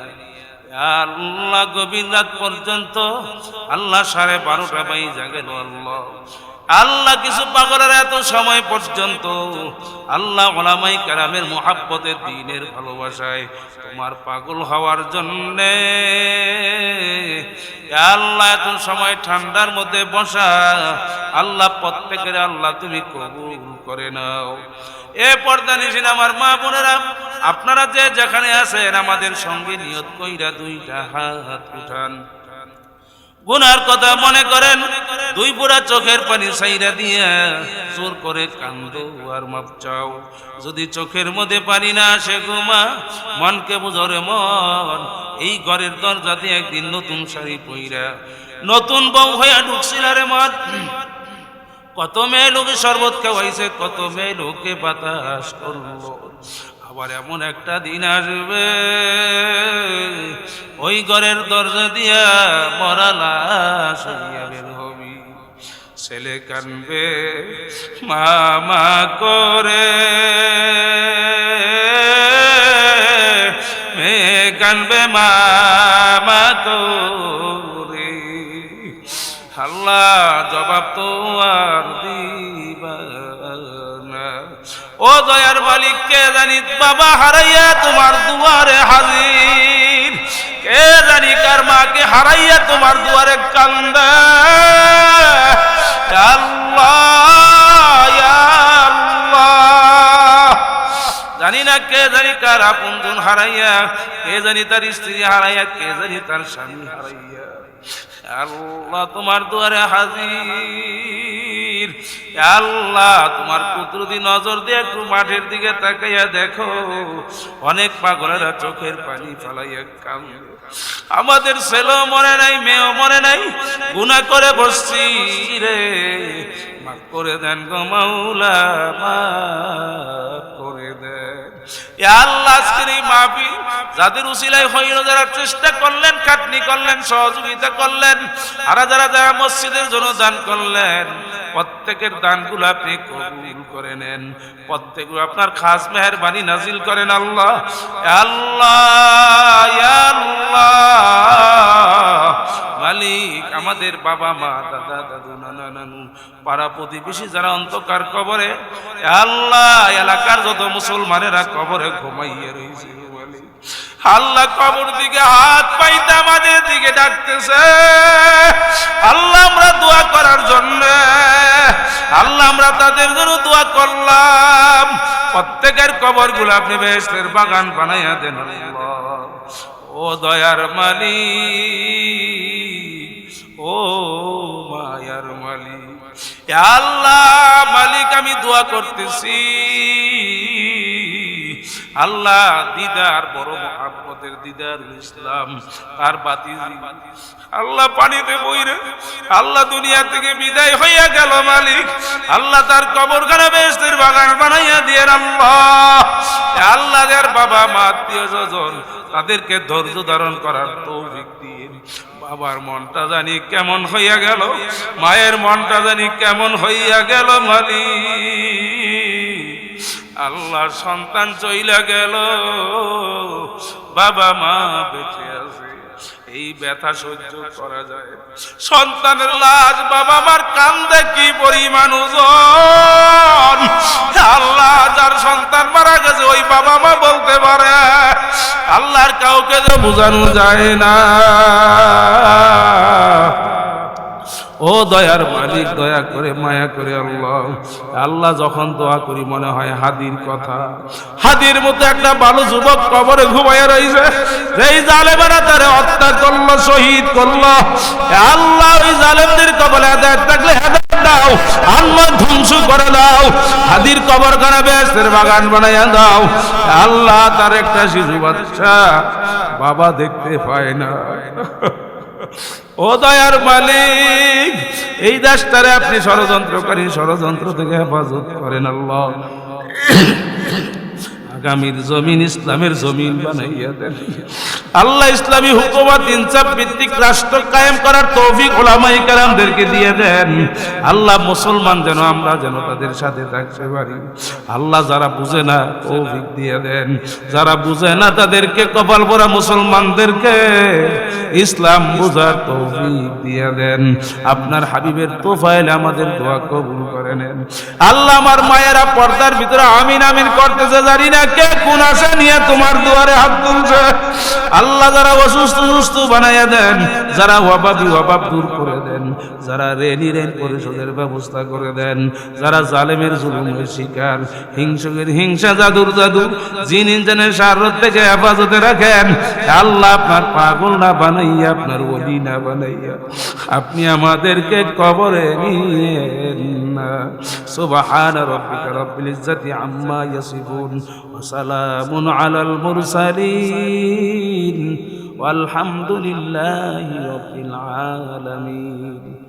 আল্লাহ গভীর রাত পর্যন্ত, আল্লাহ 12:30 বাজে গেল, আল্লাহ কিছু পাগলের এত সময় পর্যন্ত, আল্লাহ ওলামায়ে কেরামের মুহাব্বতে, দ্বীনের ভালোবাসায় তোমার পাগল হওয়ার জন্যে আল্লাহ এত সময় ঠান্ডার মধ্যে বসা, আল্লাহ প্রত্যেকের আল্লাহ তুমি কবুল করে নাও। এ পর্দা নিশিন আমার মা বোনেরা, আপনারা যে যেখানে আছেন, আমাদের সঙ্গে নিয়ত কইরা 2টা হাত উঠান, গুনার কথা মনে করেন, 2 ফোঁটা চোখের পানি ছাইরা দিয়া জোর করে কান্দো আর মাপ চাও। যদি চোখের মধ্যে পানি না আসে গোমা, মনকে বুঝরে মন, এই ঘরের দরজাতে একদিন নতুন শাড়ি পইরা নতুন বউ হইয়া ঢুকছিল রে মন, কত মেয়ে লোকে শরবত খাওয়াইছে, কত মেয়ে লোকে বাতাস করলো, আবার এমন একটা দিন আসবে, ওই ঘরের দরজা দিয়া মরা লাশ হইয়া বের হবি, ছেলে কানবে মামা করে, মেয়ে কানবে মামা করে, আল্লাহ জবাব তো আর দিবা না। ও দয়ার মালিক, কে জানি বাবা হারাইয়া তোমার দুয়ারে হাজির, কে জানি কার মাকে হারাইয়া তোমার দুয়ারে কান্দে, আল্লাহ আল্লাহ, জানি না কে জানি কার আপনজন হারাইয়া, কে জানি তার স্ত্রী হারাইয়া, কে জানি তার স্বামী হারাইয়া, আল্লাহ তোমার দুয়ারে হাজির। আল্লাহ তোমার কুদরতি নজর দিয়ে একটু মাঠের দিকে তাকাইয়া দেখো, অনেক পাগলেরা চোখের পানি ফেলাইয়া কান্দে, আমাদের ছেলেও মরে নাই, মেয়েও মরে নাই, গুনাহ করে বসছি রে, মাফ করে দেন গো মাওলা, মাফ করে দেন। আল্লাহ আজকের এই মাহফিল যাদের উসিলায় হইল, যারা চেষ্টা করলেন, খাটনি করলেন, সহযোগিতা করলেন, আর যারা মসজিদের জন্য দান করলেন, প্রত্যেকের দানগুলো আপনি কবুল করে নেন, প্রত্যেকগুলো আপনার খাস মেহেরবানি নাজিল করেন আল্লাহ। আল্লাহ আল্লাহ মালিক, আমাদের বাবা মা, দাদা দাদু, নানা নানু, পাড়া প্রতিবেশী যারা অন্ধকার কবরে, আল্লাহ এলাকার যত মুসলমানেরা কবরে ঘুমাইয়া রয়েছে, আল্লাহ কবর দিকে হাত পাইতে আমাদের দিকে ডাকতেছে, আল্লাহ আমরা দোয়া করার জন্য, আল্লাহ আমরা তাদের জন্য দোয়া করলাম, প্রত্যেকের কবর গুলো আপনি বেহেশতের বাগান বানাইয়া দেন আল্লাহ। ও দয়ার মালিক, ও মায়ার মালিক, আল্লাহ মালিক, আমি দোয়া করতেছি, আল্লাহ দিদার বড় মহব্বতের দিদার ইসলাম তার বাতি আল্লাহ পানিতে বইরে আল্লাহ দুনিয়া থেকে বিদায় হইয়া গেল মালিক আল্লাহ তার কবরখানা বেহেশতের বাগান বানাইয়া দিয়ে আল্লাহ আল্লাহ যার বাবা মা আত্মীয় স্বজন তাদেরকে ধৈর্য ধারণ করার তৌফিক দিন বাবার মনটা জানি কেমন হইয়া গেল মায়ের মনটা জানি কেমন হইয়া গেল মালিক আল্লাহ সন্তান চইলা গেল বাবা মা বেঁচে আছে এই ব্যথা সহ্য করা যায় সন্তানের লাশ বাবা মার কান্দে কি পরিমাণ ওজন আল্লাহ যার সন্তান মারা গেছে ওই বাবা মা বলতে পারে আল্লাহর কাউকে তো বোঝানো যায় না ও দয়ার মালিক দয়া করে মায়া করে আল্লাহ আল্লাহ যখন দোয়া করি মনে হয় হাদির কথা হাদির মতো একটা ভালো যুবক কবরে ঘুমাইয়া রয়েছে এই জালেমেরা তারে হত্যা করলো শহীদ করলো আল্লাহ ওই জালেমদের কবলে হেদায়েত থাকলে হেদায়েত দাও আল্লাহ ধ্বংস করে দাও হাদির কবরখানা বেহেশতের বাগান বানাইয়া দাও আল্লাহ তার একটা শিশু বাচ্চা বাবা দেখতে পায় না ও দয়ার মালিক এই দেশটারে আপনি ষড়যন্ত্র থেকে হেফাজত করেন আল্লাহ আগামীর জমিন ইসলামের জমিন বানাইয়া দেন আল্লাহ ইসলামী হুকুমত ইনসাফ ভিত্তিক রাষ্ট্র কায়েম করার তৌফিক উলামায়ে কেরামদেরকে দিয়ে দেন আল্লাহ মুসলমান যেন আমরা যেন তাদের সাথে থাকতে পারি আল্লাহ যারা বুঝে না তৌফিক দিয়ে দেন যারা বুঝে না তাদেরকে কপাল পোড়া মুসলমানদেরকে ইসলাম বুঝার তৌফিক দিয়ে দেন আপনার হাবিবের তোফায়েলে আমাদের দোয়া কবুল করে নেন আল্লাহ আমার মায়েরা পর্দার ভিতরে আমিন আমিন করতেছে জানি না কে কোন আশা নিয়ে তোমার দুয়ারে হাত তুলছে আল্লাহ যারা অসুস্থ সুস্থ বানাইয়া দেন যারা অভাব দূর করে দেন যারা ঋণ পরিশোধের ব্যবস্থা করে দেন যারা জালেমের জুলুমের শিকার হিংসুকের হিংসা জাদু জিন ইনজানের শাররত থেকে হেফাজতে রাখেন আল্লাহ আপনার পাগল না বানাইয়া আপনার ওলি না বানাইয়া আপনি আমাদেরকে কবরে নিয়েন না সুবহান রাব্বিকা রাব্বিল ইজ্জাতি আম্মা ইয়াসিফুন ওয়া সালামুন আলাল মুরসালিন والحمد لله رب العالمين